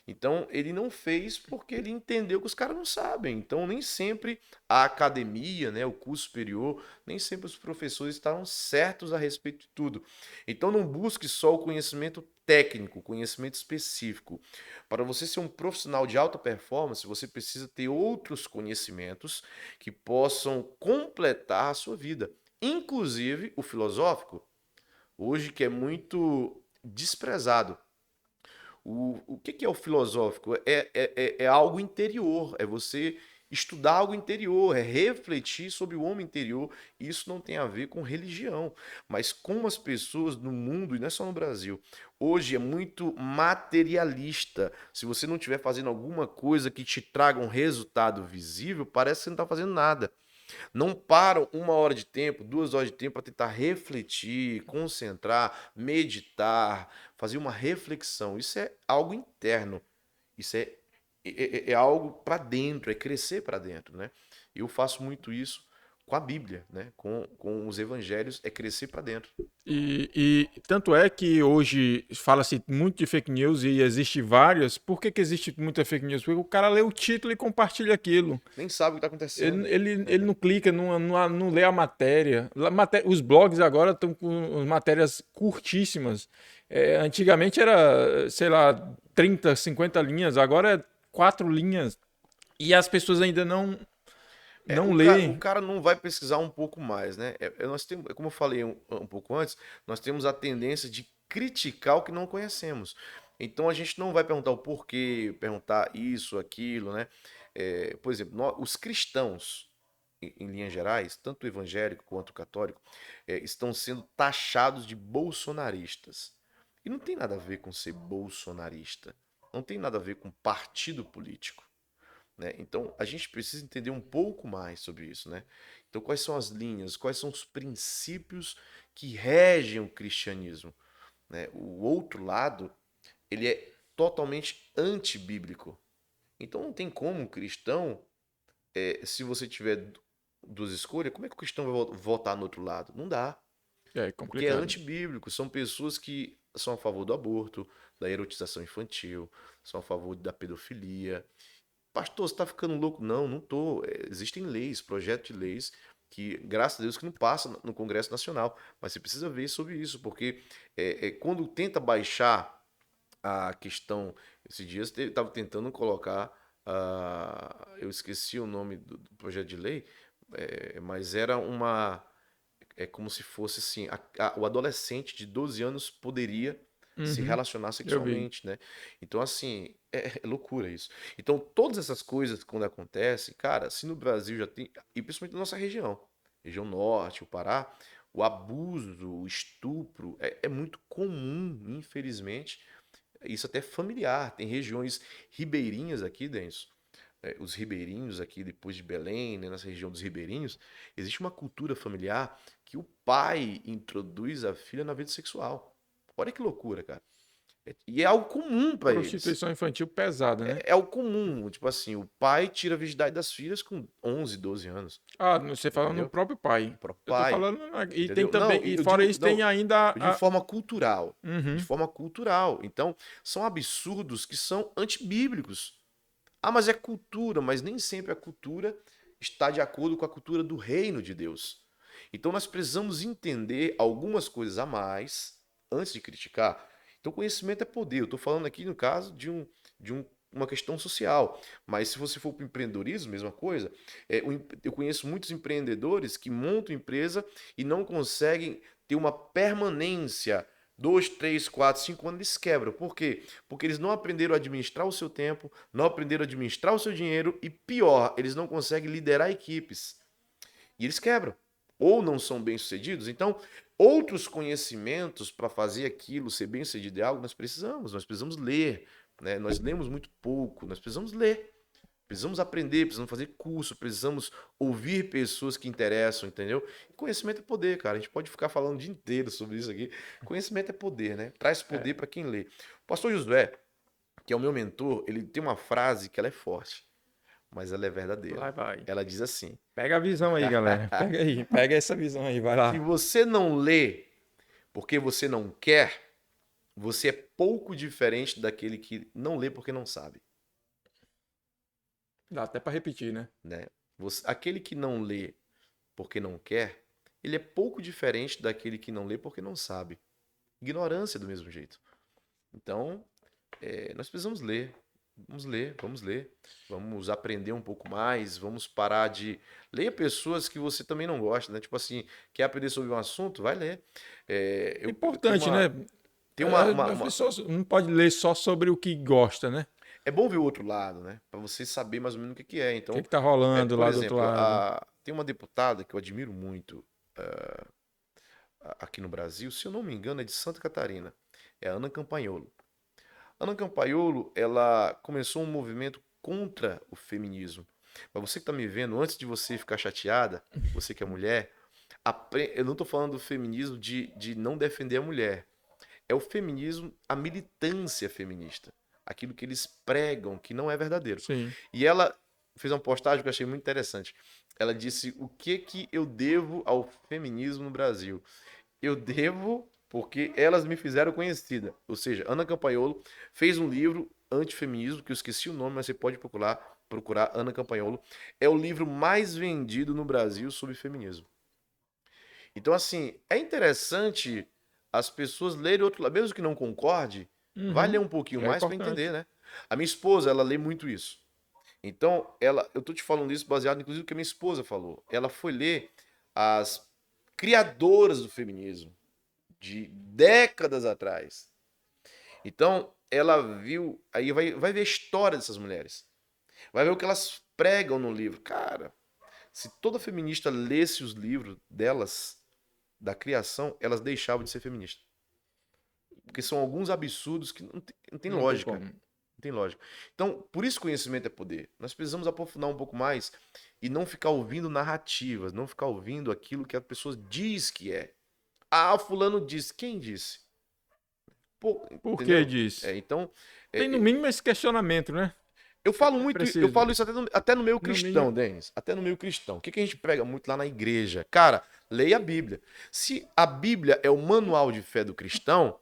Então ele não fez porque ele entendeu que os caras não sabem. Então nem sempre a academia, né, o curso superior, nem sempre os professores estavam certos a respeito de tudo. Então não busque só o conhecimento técnico, o conhecimento específico. Para você ser um profissional de alta performance, você precisa ter outros conhecimentos que possam completar a sua vida. Inclusive o filosófico, hoje que é muito desprezado. O que é o filosófico? É algo interior, é você estudar algo interior, é refletir sobre o homem interior. Isso não tem a ver com religião, mas como as pessoas no mundo, e não é só no Brasil, hoje é muito materialista. Se você não estiver fazendo alguma coisa que te traga um resultado visível, parece que você não está fazendo nada. Não param 1 hora de tempo, 2 horas de tempo para tentar refletir, concentrar, meditar, fazer uma reflexão. Isso é algo interno. Isso é algo para dentro, é crescer para dentro, né? Eu faço muito isso com a Bíblia, né? Com os evangelhos, é crescer para dentro. E tanto é que hoje fala-se muito de fake news e existe várias. Por que existe muita fake news? Porque o cara lê o título e compartilha aquilo. Nem sabe o que está Ele, acontecendo. ele, ele não clica, não lê a matéria. Os blogs agora estão com matérias curtíssimas. Antigamente era, sei lá, 30, 50 linhas, agora é 4 linhas. E as pessoas ainda não O leem. cara não vai pesquisar um pouco mais, né? Nós temos, como eu falei um pouco antes, nós temos a tendência de criticar o que não conhecemos. Então a gente não vai perguntar o porquê, perguntar isso, aquilo, né? Por exemplo, os cristãos, em linhas gerais, tanto o evangélico quanto o católico, estão sendo taxados de bolsonaristas. E não tem nada a ver com ser bolsonarista. Não tem nada a ver com partido político. Né? Então, a gente precisa entender um pouco mais sobre isso, né? Então, quais são as linhas, quais são os princípios que regem o cristianismo, né? O outro lado, ele é totalmente antibíblico. Então, não tem como um cristão, se você tiver duas escolhas, como é que o cristão vai votar no outro lado? Não dá, É porque é complicado. antibíblico. São pessoas que são a favor do aborto, da erotização infantil, são a favor da pedofilia. Pastor, você está ficando louco? Não, não tô. Existem leis, projetos de leis que, graças a Deus, que não passa no Congresso Nacional. Mas você precisa ver sobre isso, porque quando tenta baixar a questão, esses dias estava tentando colocar, eu esqueci o nome do projeto de lei, mas era como se fosse assim, o adolescente de 12 anos poderia se Uhum, relacionar eu vi. sexualmente, né? Então, assim, é loucura isso. Então, todas essas coisas quando acontecem, cara, se no Brasil já tem, e principalmente na nossa região, região norte, o Pará, o abuso, o estupro é muito comum, infelizmente, isso até é familiar. Tem regiões ribeirinhas aqui, Denso, os ribeirinhos aqui depois de Belém, né, nessa região dos ribeirinhos, existe uma cultura familiar que o pai introduz a filha na vida sexual. Olha que loucura, cara. E é algo comum para eles. Prostituição infantil pesada, né? É algo comum. Tipo assim, o pai tira a virgindade das filhas com 11, 12 anos. Ah, você fala no Entendeu? próprio pai. O próprio Eu tô pai. falando. E tem Entendeu? Não, também. E eu fora digo, isso, tem não, ainda eu digo de a. forma cultural. De Uhum. forma cultural. Então, são absurdos que são antibíblicos. Ah, mas é cultura, mas nem sempre a cultura está de acordo com a cultura do reino de Deus. Então nós precisamos entender algumas coisas a mais antes de criticar. Então conhecimento é poder. Eu estou falando aqui no caso uma questão social. Mas se você for para o empreendedorismo, mesma coisa. Eu conheço muitos empreendedores que montam empresa e não conseguem ter uma permanência 2, 3, 4, 5 anos, eles quebram. Por quê? Porque eles não aprenderam a administrar o seu tempo, não aprenderam a administrar o seu dinheiro e, pior, eles não conseguem liderar equipes. E eles quebram. Ou não são bem-sucedidos. Então, outros conhecimentos para fazer aquilo ser bem-sucedido é algo que nós precisamos. Nós precisamos ler. Né? Nós lemos muito pouco, nós precisamos ler. Precisamos aprender, precisamos fazer curso, precisamos ouvir pessoas que interessam, entendeu? E conhecimento é poder, cara. A gente pode ficar falando o dia inteiro sobre isso aqui. Conhecimento é poder, né? Traz poder para quem lê. O pastor Josué, que é o meu mentor, ele tem uma frase que ela é forte, mas ela é verdadeira. Vai, vai. Ela diz assim: Pega a visão aí, galera. Pega aí. Pega essa visão aí, vai se lá. você não lê porque você não quer, você é pouco diferente daquele que não lê porque não sabe, Dá até pra repetir, né? né? Aquele que não lê porque não quer, ele é pouco diferente daquele que não lê porque não sabe. Ignorância do mesmo jeito. Então, nós precisamos ler. Vamos ler, vamos ler. Vamos aprender um pouco mais. Vamos parar de. Leia pessoas que você também não gosta, né? Tipo assim, quer aprender sobre um assunto? Vai ler. Eu tenho Importante, né? uma, Não pode ler só sobre o que gosta, né? É bom ver o outro lado, né? Para você saber mais ou menos o que que é. O Então, que tá rolando por lá do outro exemplo, lado? tem uma deputada que eu admiro muito aqui no Brasil, se eu não me engano, é de Santa Catarina. É a Ana Campagnolo. Ana Campagnolo, ela começou um movimento contra o feminismo. Mas você que está me vendo, antes de você ficar chateada, você que é mulher, eu não estou falando do feminismo de não defender a mulher. É o feminismo, a militância feminista. Aquilo que eles pregam, que não é verdadeiro. Sim. E ela fez uma postagem que eu achei muito interessante. Ela disse: o que que eu devo ao feminismo no Brasil? Eu devo porque elas me fizeram conhecida. Ou seja, Ana Campagnolo fez um livro antifeminismo, que eu esqueci o nome, mas você pode procurar Ana Campagnolo. É o livro mais vendido no Brasil sobre feminismo. Então, assim, é interessante as pessoas lerem outro lado, mesmo que não concorde, vai ler Uhum. um pouquinho É mais para entender, importante. né? A minha esposa, ela lê muito isso. Então, eu tô te falando isso baseado inclusive no que a minha esposa falou. Ela foi ler as criadoras do feminismo de décadas atrás. Então, ela viu, aí vai ver a história dessas mulheres. Vai ver o que elas pregam no livro. Cara, se toda feminista lesse os livros delas, da criação, elas deixavam de ser feministas. Porque são alguns absurdos que não tem Não tem lógica. como. Não tem lógica. Então, por isso conhecimento é poder. Nós precisamos aprofundar um pouco mais e não ficar ouvindo narrativas, não ficar ouvindo aquilo que a pessoa diz que é. Ah, fulano disse. Quem disse? Pô, Por que entendeu? disso? Então, Tem no é, mínimo esse questionamento, né? eu eu Preciso. falo isso até no meio No cristão, mínimo. Denis. Até no meio cristão. O que a gente prega muito lá na igreja? Cara, leia a Bíblia. Se a Bíblia é o manual de fé do cristão,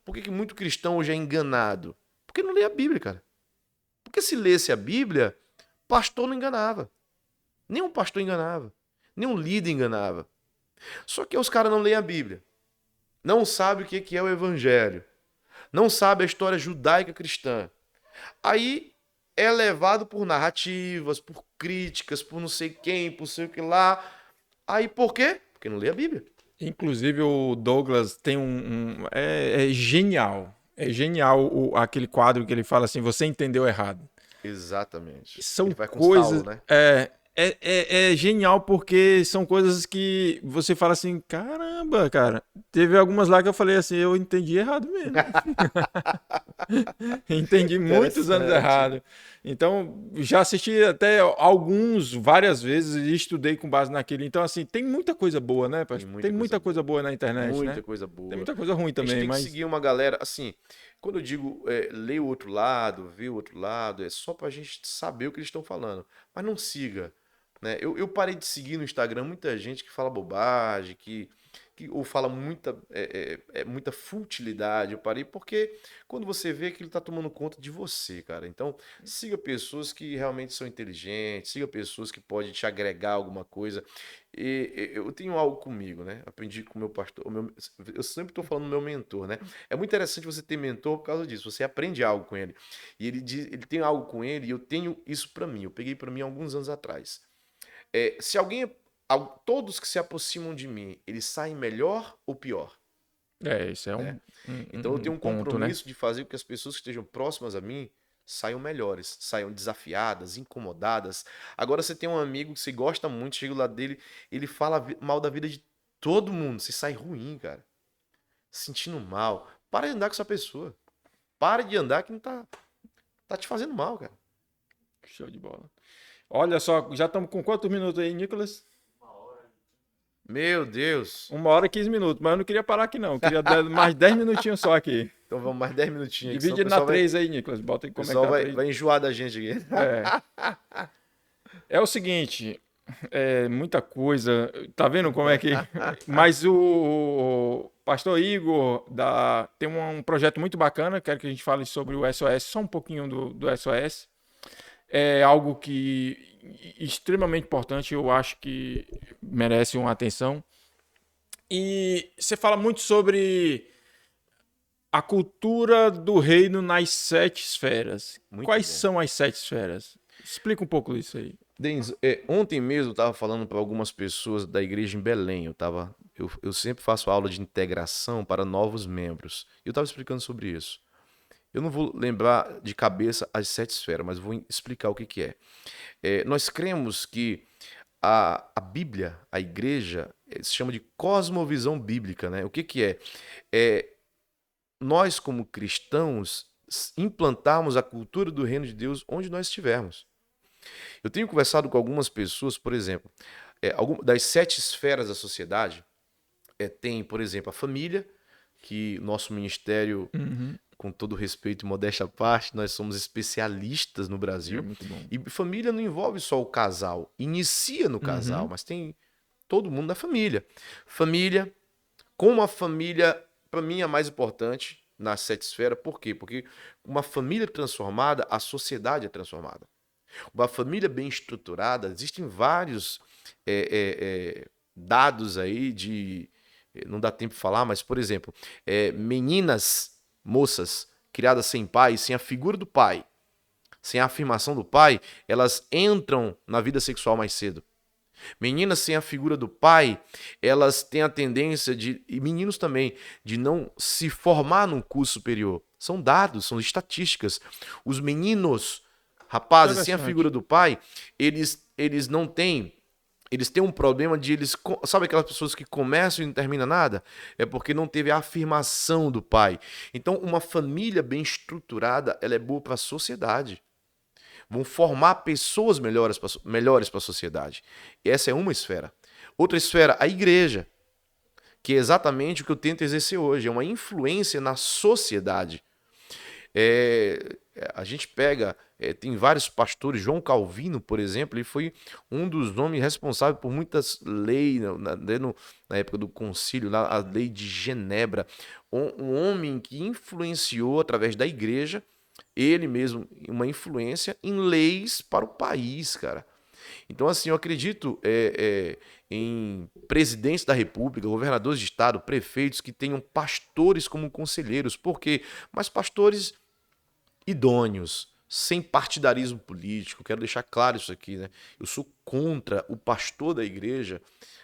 por que muito cristão hoje é enganado? Porque não lê a Bíblia, cara. Porque se lesse a Bíblia, pastor não enganava. Nenhum pastor enganava. Nenhum líder enganava. Só que os caras não leem a Bíblia. Não sabem o que é o evangelho. Não sabem a história judaica cristã. Aí é levado por narrativas, por críticas, por não sei quem, por sei o que lá. Aí por quê? Porque não lê a Bíblia. Inclusive, o Douglas tem é genial. É genial aquele quadro que ele fala assim: você entendeu errado. Exatamente. São Ele vai com coisas. Saulo, né? É genial porque são coisas que você fala assim: caramba, cara. Teve algumas lá que eu falei assim: eu entendi errado mesmo. Entendi muitos anos Interessante. errado. Então, já assisti até alguns, várias vezes, e estudei com base naquele. Então, assim, tem muita coisa boa, né, Tem pastor? Tem muita coisa muita coisa boa. boa na internet, né? Muita coisa Tem boa. muita coisa ruim A gente também, tem que mas seguir uma galera, assim, quando eu digo ler o outro lado, ver o outro lado, é só pra gente saber o que eles estão falando. Mas não siga, né? Eu parei de seguir no Instagram muita gente que fala bobagem, ou fala muita futilidade. Eu parei porque quando você vê que ele tá tomando conta de você, cara. Então, siga pessoas que realmente são inteligentes, siga pessoas que podem te agregar alguma coisa. Eu tenho algo comigo, né? Aprendi com o meu pastor. Eu sempre estou falando do meu mentor, né? É muito interessante você ter mentor por causa disso. Você aprende algo com ele. E ele tem algo com ele e eu tenho isso para mim. Eu peguei para mim alguns anos atrás. Se todos que se aproximam de mim, eles saem melhor ou pior, isso é né? um, um, Então eu um tenho um ponto, né? compromisso de fazer com que as pessoas que estejam próximas a mim saiam melhores, saiam desafiadas, incomodadas. Agora você tem um amigo que você gosta muito, chega lá dele, ele fala mal da vida de todo mundo, você sai ruim, cara, se sentindo mal. Para de andar com essa pessoa. Para de andar que não tá te fazendo mal, cara. Show de bola. Olha só, já estamos com quantos minutos aí, Nicolas? Meu Deus. 1 hora e 15 minutos, mas eu não queria parar aqui, não. Eu queria dar mais 10 minutinhos só aqui. Então vamos mais 10 minutinhos aí, que senão Divide ele na 3 aí, Nicolas. Bota aí o como é que pessoal tá vai, 3. vai enjoar da gente aqui. É. É o seguinte, muita coisa. Tá vendo como é que. Mas o Pastor Igor tem um projeto muito bacana. Quero que a gente fale sobre o SOS, só um pouquinho do SOS. É algo que extremamente importante, eu acho que merece uma atenção. E você fala muito sobre a cultura do reino nas 7 esferas. Muito Quais bom. são as 7 esferas? Explica um pouco isso aí. Denis, ontem mesmo eu estava falando para algumas pessoas da igreja em Belém. Eu sempre faço aula de integração para novos membros. Eu estava explicando sobre isso. Eu não vou lembrar de cabeça as 7 esferas, mas vou explicar o que que é. Nós cremos que a Bíblia, a igreja, se chama de cosmovisão bíblica, né? O que que é? É nós, como cristãos, implantarmos a cultura do reino de Deus onde nós estivermos. Eu tenho conversado com algumas pessoas, por exemplo, das 7 esferas da sociedade, tem, por exemplo, a família, que nosso ministério, Uhum. com todo respeito e modéstia à parte, nós somos especialistas no É Brasil. muito bom. E família não envolve só o casal, inicia no casal, Uhum. mas tem todo mundo da família. Família, como a família, para mim, é a mais importante na 7 esferas, por quê? Porque uma família transformada, a sociedade é transformada. Uma família bem estruturada, existem vários dados aí de. Não dá tempo de falar, mas, por exemplo, meninas, moças, criadas sem pai, sem a figura do pai, sem a afirmação do pai, elas entram na vida sexual mais cedo. Meninas sem a figura do pai, elas têm a tendência de, e meninos também, de não se formar num curso superior. São dados, são estatísticas. Os meninos, rapazes, sem a figura Interessante. do pai, eles não têm. Eles têm um problema de eles. Sabe aquelas pessoas que começam e não terminam nada? É porque não teve a afirmação do pai. Então, uma família bem estruturada, ela é boa para a sociedade. Vão formar pessoas melhores para a sociedade. Essa é uma esfera. Outra esfera, a igreja, que é exatamente o que eu tento exercer hoje. É uma influência na sociedade. A gente pega, tem vários pastores, João Calvino, por exemplo, ele foi um dos homens responsáveis por muitas leis, na época do concílio, lá, a lei de Genebra. Um homem que influenciou através da igreja, ele mesmo, uma influência em leis para o país, cara. Então, assim, eu acredito em presidentes da República, governadores de estado, prefeitos que tenham pastores como conselheiros. Por quê? Mas pastores idôneos, sem partidarismo político. Quero deixar claro isso aqui, né? Eu sou contra o pastor da igreja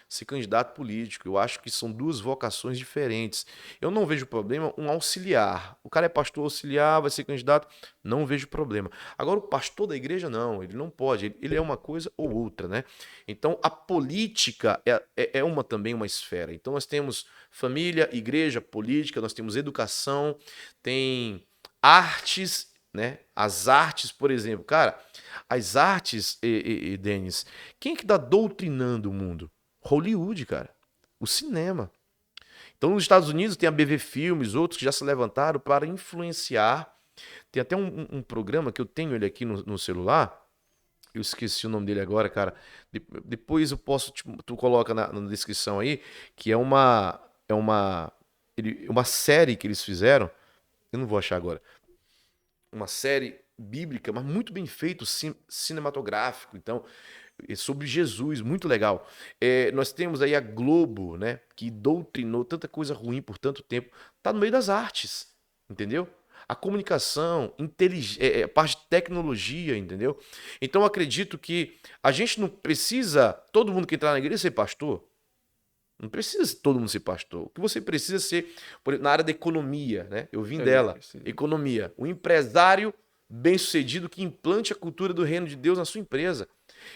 ser candidato político. Eu acho que são duas vocações diferentes. Eu não vejo problema um auxiliar. O cara é pastor auxiliar, vai ser candidato, não vejo problema. Agora, o pastor da igreja, não, ele não pode. Ele é uma coisa ou outra, né? Então, a política é uma também uma esfera. Então, nós temos família, igreja, política, nós temos educação, tem artes, né? As artes, por exemplo, cara, as artes, Denis, quem é que está doutrinando o mundo? Hollywood, cara. O cinema. Então, nos Estados Unidos tem a BV Filmes, outros que já se levantaram para influenciar. Tem até um programa que eu tenho ele aqui no celular. Eu esqueci o nome dele agora, cara. Depois eu posso, tu coloca na descrição aí, que é uma série que eles fizeram. Eu não vou achar agora. Uma série bíblica, mas muito bem feito, cinematográfico. Então, sobre Jesus, muito legal. Nós temos aí a Globo, né, que doutrinou tanta coisa ruim por tanto tempo, tá no meio das artes, entendeu? A comunicação, a parte de tecnologia, entendeu? Então eu acredito que a gente não precisa, todo mundo que entrar na igreja ser pastor. Não precisa todo mundo ser pastor. O que você precisa ser, por exemplo, na área da economia, né? Eu vim dela, economia. O empresário bem-sucedido que implante a cultura do reino de Deus na sua empresa.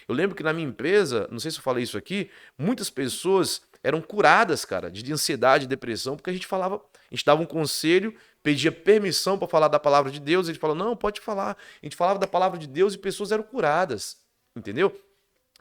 Eu lembro que na minha empresa, não sei se eu falei isso aqui, muitas pessoas eram curadas, cara, de ansiedade, depressão, porque a gente dava um conselho, pedia permissão para falar da palavra de Deus, a gente falou, não, pode falar. A gente falava da palavra de Deus e pessoas eram curadas, entendeu?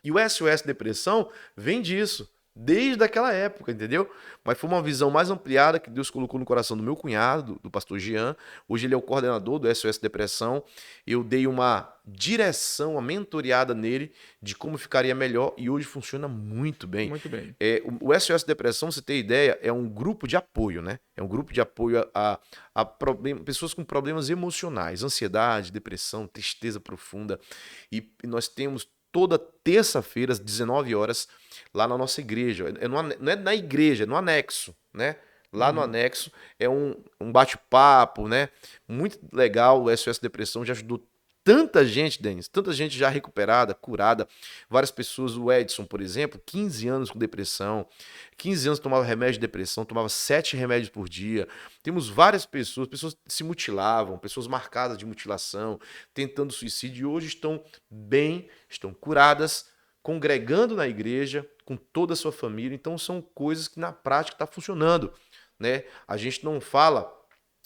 E o SOS Depressão vem disso. Desde aquela época, entendeu? Mas foi uma visão mais ampliada que Deus colocou no coração do meu cunhado, do pastor Jean. Hoje ele é o coordenador do SOS Depressão. Eu dei uma direção, uma mentoreada nele de como ficaria melhor e hoje funciona muito bem. Muito bem. O SOS Depressão, você ter ideia, é um grupo de apoio, né? É um grupo de apoio a pessoas com problemas emocionais, ansiedade, depressão, tristeza profunda. E nós temos toda terça-feira, às 19 horas, lá na nossa igreja. Não é na igreja, é no anexo, né? Lá no anexo é um bate-papo, né? Muito legal. O SOS Depressão já ajudou tanta gente, Denis, tanta gente já recuperada, curada, várias pessoas, o Edson, por exemplo, 15 anos com depressão, 15 anos tomava remédio de depressão, tomava 7 remédios por dia. Temos várias pessoas, pessoas que se mutilavam, pessoas marcadas de mutilação, tentando suicídio, e hoje estão bem, estão curadas, congregando na igreja, com toda a sua família. Então são coisas que na prática está funcionando, né? A gente não fala,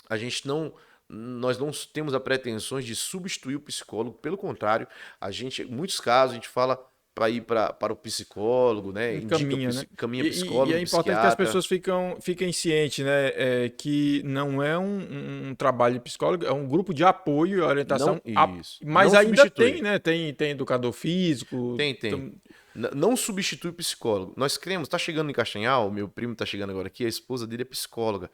a gente não nós não temos a pretensões de substituir o psicólogo, pelo contrário, a gente, em muitos casos, a gente fala para ir para o psicólogo, né? Indica Caminha, né? caminha E psicólogo, é importante que as psiquiatra. pessoas fiquem cientes, né? Que não é um trabalho de psicólogo, é um grupo de apoio e Não, orientação, isso. mas Não ainda tem, substitui. né? Tem educador físico. Tem. Não substitui o psicólogo. Nós cremos, tá chegando em Castanhal, meu primo tá chegando agora aqui, a esposa dele é psicóloga.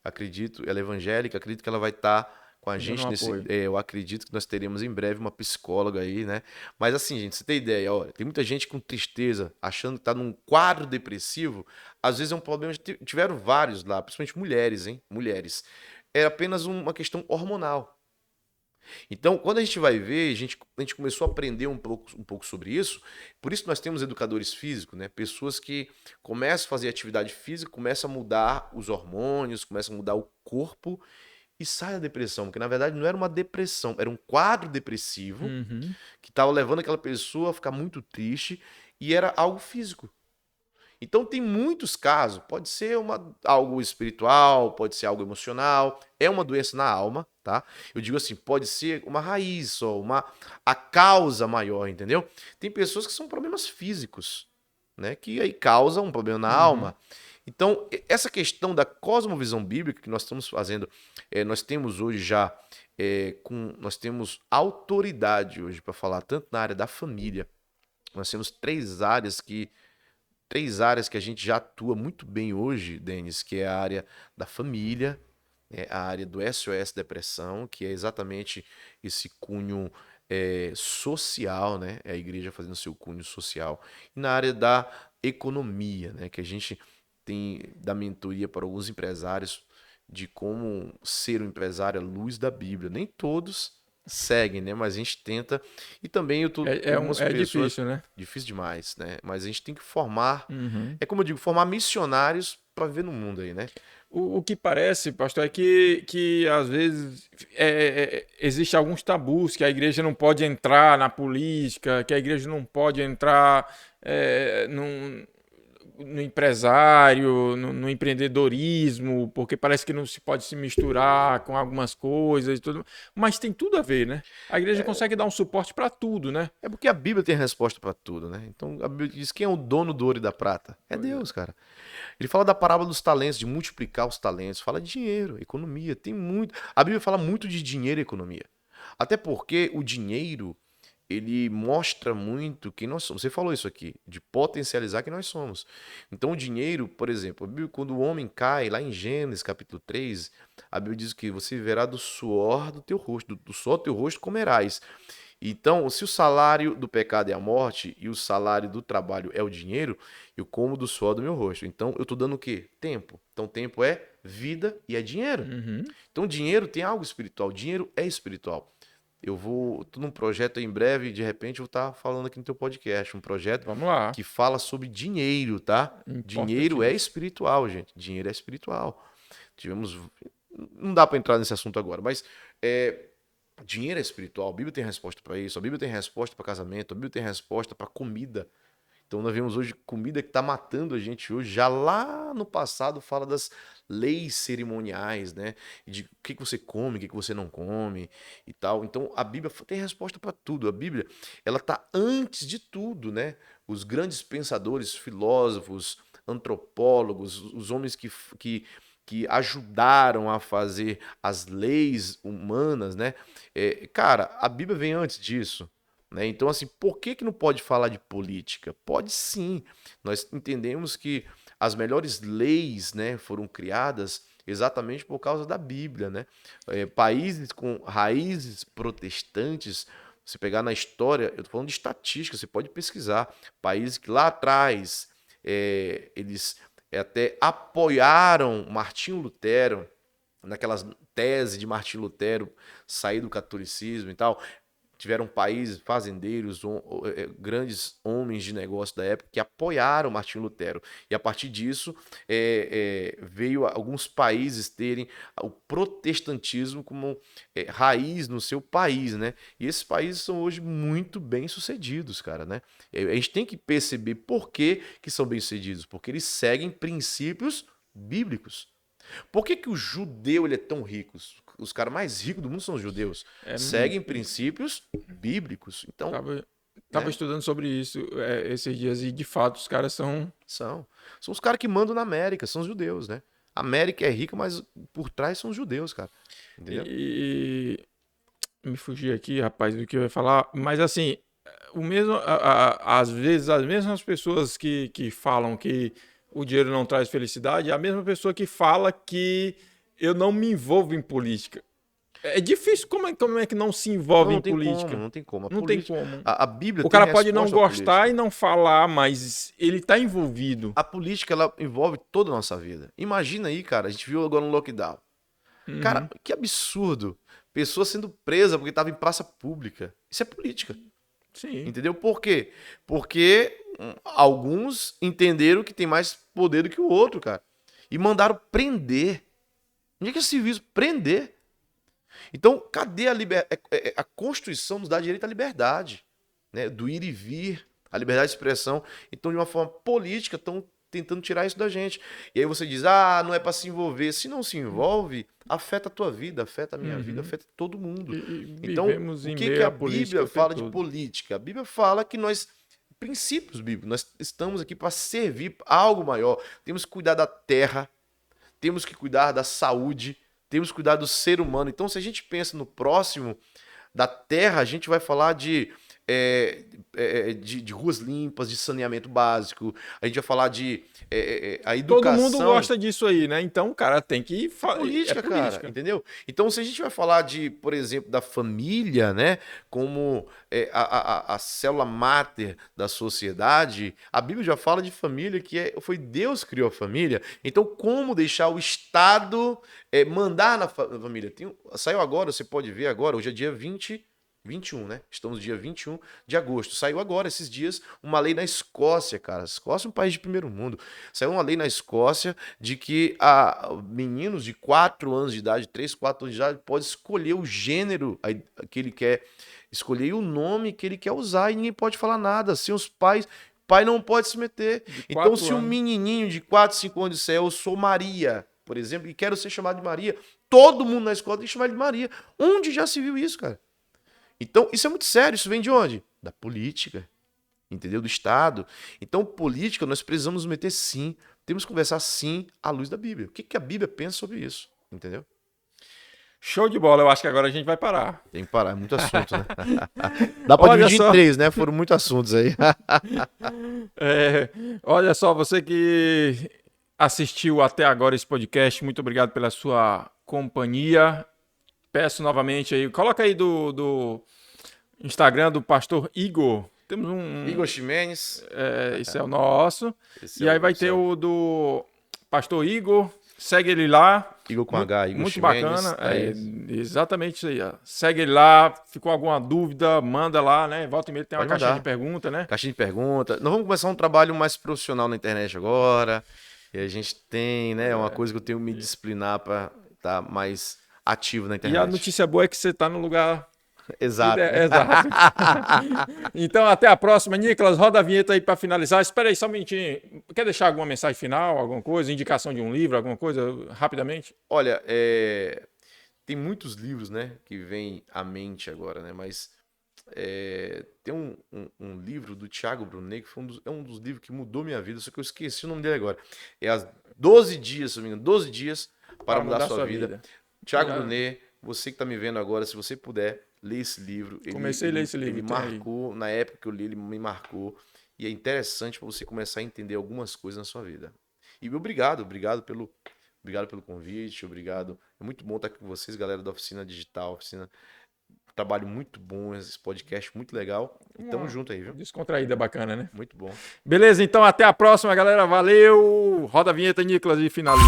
Acredito, ela é evangélica, acredito que ela vai estar com a Dando gente um nesse. apoio. Eu acredito que nós teremos em breve uma psicóloga aí, né? Mas assim, gente, você tem ideia, olha, tem muita gente com tristeza, achando que tá num quadro depressivo. Às vezes é um problema. Tiveram vários lá, principalmente mulheres, hein? Mulheres. É apenas uma questão hormonal. Então, quando a gente vai ver, a gente começou a aprender um pouco sobre isso. Por isso nós temos educadores físicos, né? Pessoas que começam a fazer atividade física, começam a mudar os hormônios, começam a mudar o corpo e sai da depressão. Porque na verdade não era uma depressão, era um quadro depressivo Uhum. que estava levando aquela pessoa a ficar muito triste e era algo físico. Então tem muitos casos, pode ser algo espiritual, pode ser algo emocional, é uma doença na alma, tá? Eu digo assim, pode ser uma raiz só, a causa maior, entendeu? Tem pessoas que são problemas físicos, né? Que aí causam um problema na Uhum. alma. Então, essa questão da cosmovisão bíblica que nós estamos fazendo, nós temos hoje já, nós temos autoridade hoje para falar tanto na área da família. Nós temos três áreas que a gente já atua muito bem hoje, Denis, que é a área da família, a área do SOS Depressão, que é exatamente esse cunho social, né? É a igreja fazendo seu cunho social. E na área da economia, né? Que a gente tem da mentoria para alguns empresários de como ser um empresário à luz da Bíblia. Nem todos seguem, né? Mas a gente tenta. E também algumas É pessoas. difícil, né? Difícil demais, né? Mas a gente tem que formar. Uhum. É como eu digo, formar missionários para viver no mundo aí, né? O que parece, pastor, é que às vezes existe alguns tabus, que a igreja não pode entrar na política, que a igreja não pode entrar no empresário, no empreendedorismo, porque parece que não se pode se misturar com algumas coisas e tudo. Mas tem tudo a ver, né? A igreja consegue dar um suporte para tudo, né? É porque a Bíblia tem a resposta para tudo, né? Então a Bíblia diz quem é o dono do ouro e da prata? É Pois é. Deus, cara. Ele fala da parábola dos talentos, de multiplicar os talentos, fala de dinheiro, economia, tem muito. A Bíblia fala muito de dinheiro e economia. Até porque o dinheiro, ele mostra muito quem nós somos. Você falou isso aqui, de potencializar quem nós somos. Então o dinheiro, por exemplo, a Bíblia, quando o homem cai, lá em Gênesis capítulo 3, a Bíblia diz que você viverá do suor do teu rosto, do suor do teu rosto comerás. Então, se o salário do pecado é a morte e o salário do trabalho é o dinheiro, eu como do suor do meu rosto. Então, eu estou dando o quê? Tempo. Então, tempo é vida e é dinheiro. Uhum. Então, dinheiro tem algo espiritual. Dinheiro é espiritual. Tô num projeto aí em breve, de repente eu vou estar falando aqui no teu podcast, um projeto Vamos lá. que fala sobre dinheiro, tá? Dinheiro é Importantíssimo. espiritual, gente. Dinheiro é espiritual. Tivemos, não dá para entrar nesse assunto agora, mas é, dinheiro é espiritual. A Bíblia tem resposta para isso. A Bíblia tem resposta para casamento. A Bíblia tem resposta para comida. Então nós vemos hoje comida que está matando a gente hoje. Já lá no passado fala das leis cerimoniais, né? De o que você come, o que você não come e tal. Então a Bíblia tem resposta para tudo. A Bíblia, ela está antes de tudo, né? Os grandes pensadores, filósofos, antropólogos, os homens que ajudaram a fazer as leis humanas, né? Cara, a Bíblia vem antes disso. Né? Então, assim, por que não pode falar de política? Pode sim. Nós entendemos que as melhores leis, né, foram criadas exatamente por causa da Bíblia. Né? Países com raízes protestantes, se pegar na história, eu estou falando de estatística, você pode pesquisar. Países que lá atrás eles até apoiaram Martinho Lutero, naquelas teses de Martinho Lutero sair do catolicismo e tal. tiveram países, fazendeiros, grandes homens de negócio da época que apoiaram Martinho Lutero. E a partir disso, veio alguns países terem o protestantismo como raiz no seu país, né? E esses países são hoje muito bem-sucedidos, cara, né? A gente tem que perceber por que são bem-sucedidos, porque eles seguem princípios bíblicos. Por que o judeu ele é tão rico? Os caras mais ricos do mundo são os judeus. Seguem princípios bíblicos. Então, tava estudando sobre isso esses dias e, de fato, os caras são os caras que mandam na América, são os judeus, né? A América é rica, mas por trás são os judeus, cara. Entendeu? E me fugi aqui, rapaz, do que eu ia falar. Mas, assim, às vezes, as mesmas pessoas que falam que o dinheiro não traz felicidade, é a mesma pessoa que fala que eu não me envolvo em política. É difícil. Como é que não se envolve em política? Não tem como. Não tem como. A Bíblia o cara pode não gostar e não falar, mas ele está envolvido. A política, ela envolve toda a nossa vida. Imagina aí, cara, a gente viu agora no lockdown. Cara, que absurdo. Pessoa sendo presa porque estava em praça pública. Isso é política. Sim. Entendeu? Por quê? Porque alguns entenderam que tem mais poder do que o outro, cara. E mandaram prender. Onde é que é esse visto? Prender. Então, cadê a Constituição nos dá direito à liberdade, né? Do ir e vir, a liberdade de expressão. Então, de uma forma política, estão tentando tirar isso da gente. E aí você diz, não é para se envolver. Se não se envolve, afeta a tua vida, afeta a minha vida, afeta todo mundo. Então, o que a Bíblia fala de política? A Bíblia fala que princípios bíblicos, nós estamos aqui para servir algo maior. Temos que cuidar da terra, temos que cuidar da saúde, temos que cuidar do ser humano. Então, se a gente pensa no próximo da terra, a gente vai falar de ruas limpas, de saneamento básico, a gente vai falar de a educação. Todo mundo gosta disso aí, né? Então o cara tem que falar. Política, cara, entendeu? Então, se a gente vai falar por exemplo, da família, né? Como a célula máter da sociedade, a Bíblia já fala de família, que foi Deus que criou a família. Então, como deixar o Estado mandar na família? Saiu agora, você pode ver agora, hoje é dia 21, né? Estamos no dia 21 de agosto. Saiu agora, esses dias, uma lei na Escócia, cara. A Escócia é um país de primeiro mundo. Saiu uma lei na Escócia de que meninos de 4 anos de idade, 3, 4 anos de idade, pode escolher o gênero que ele quer escolher e o nome que ele quer usar e ninguém pode falar nada. Sem os pais, o pai não pode se meter. Então, se um menininho de 4, 5 anos disser, eu sou Maria, por exemplo, e quero ser chamado de Maria, todo mundo na escola tem que chamar ele de Maria. Onde já se viu isso, cara? Então, isso é muito sério. Isso vem de onde? Da política, entendeu? Do Estado. Então, política, nós precisamos nos meter sim. Temos que conversar sim à luz da Bíblia. O que a Bíblia pensa sobre isso, entendeu? Show de bola. Eu acho que agora a gente vai parar. Tem que parar. É muito assunto, né? Dá pra dividir em 3, né? Foram muitos assuntos aí. Olha só, você que assistiu até agora esse podcast, muito obrigado pela sua companhia. Peço novamente aí, coloca aí do Instagram do pastor Igor. Temos Igor Ximenes. Esse é o nosso. E aí vai ter o do pastor Igor. Segue ele lá. Igor com H, Igor muito Ximenes. Bacana. Exatamente isso aí. Ó. Segue ele lá. Ficou alguma dúvida, manda lá, né? Volta e meia tem uma caixinha de pergunta, né? Caixinha de pergunta. Nós vamos começar um trabalho mais profissional na internet agora. E a gente tem, né? Uma coisa que eu tenho que me disciplinar para estar mais ativo na internet. E a notícia boa é que você está no lugar... Exato. Exato. Então, até a próxima. Nicolas, roda a vinheta aí para finalizar. Espera aí só um minutinho. Quer deixar alguma mensagem final, alguma coisa? Indicação de um livro, alguma coisa, rapidamente? Olha, tem muitos livros, né, que vêm à mente agora, né? Mas tem um livro do Thiago Brunet, que é um dos livros que mudou minha vida, só que eu esqueci o nome dele agora. É as 12 dias, se não me engano, 12 dias para mudar a sua vida. Thiago Brunet, você que está me vendo agora, se você puder, lê esse livro. Comecei a ler esse livro. Ele marcou, na época que eu li, ele me marcou. E é interessante para você começar a entender algumas coisas na sua vida. E obrigado pelo convite, obrigado. É muito bom estar com vocês, galera da Oficina Digital, trabalho muito bom, esse podcast muito legal. E tamo junto aí, viu? Descontraída, bacana, né? Muito bom. Beleza, então até a próxima, galera. Valeu! Roda a vinheta, Nicolas, e finaliza.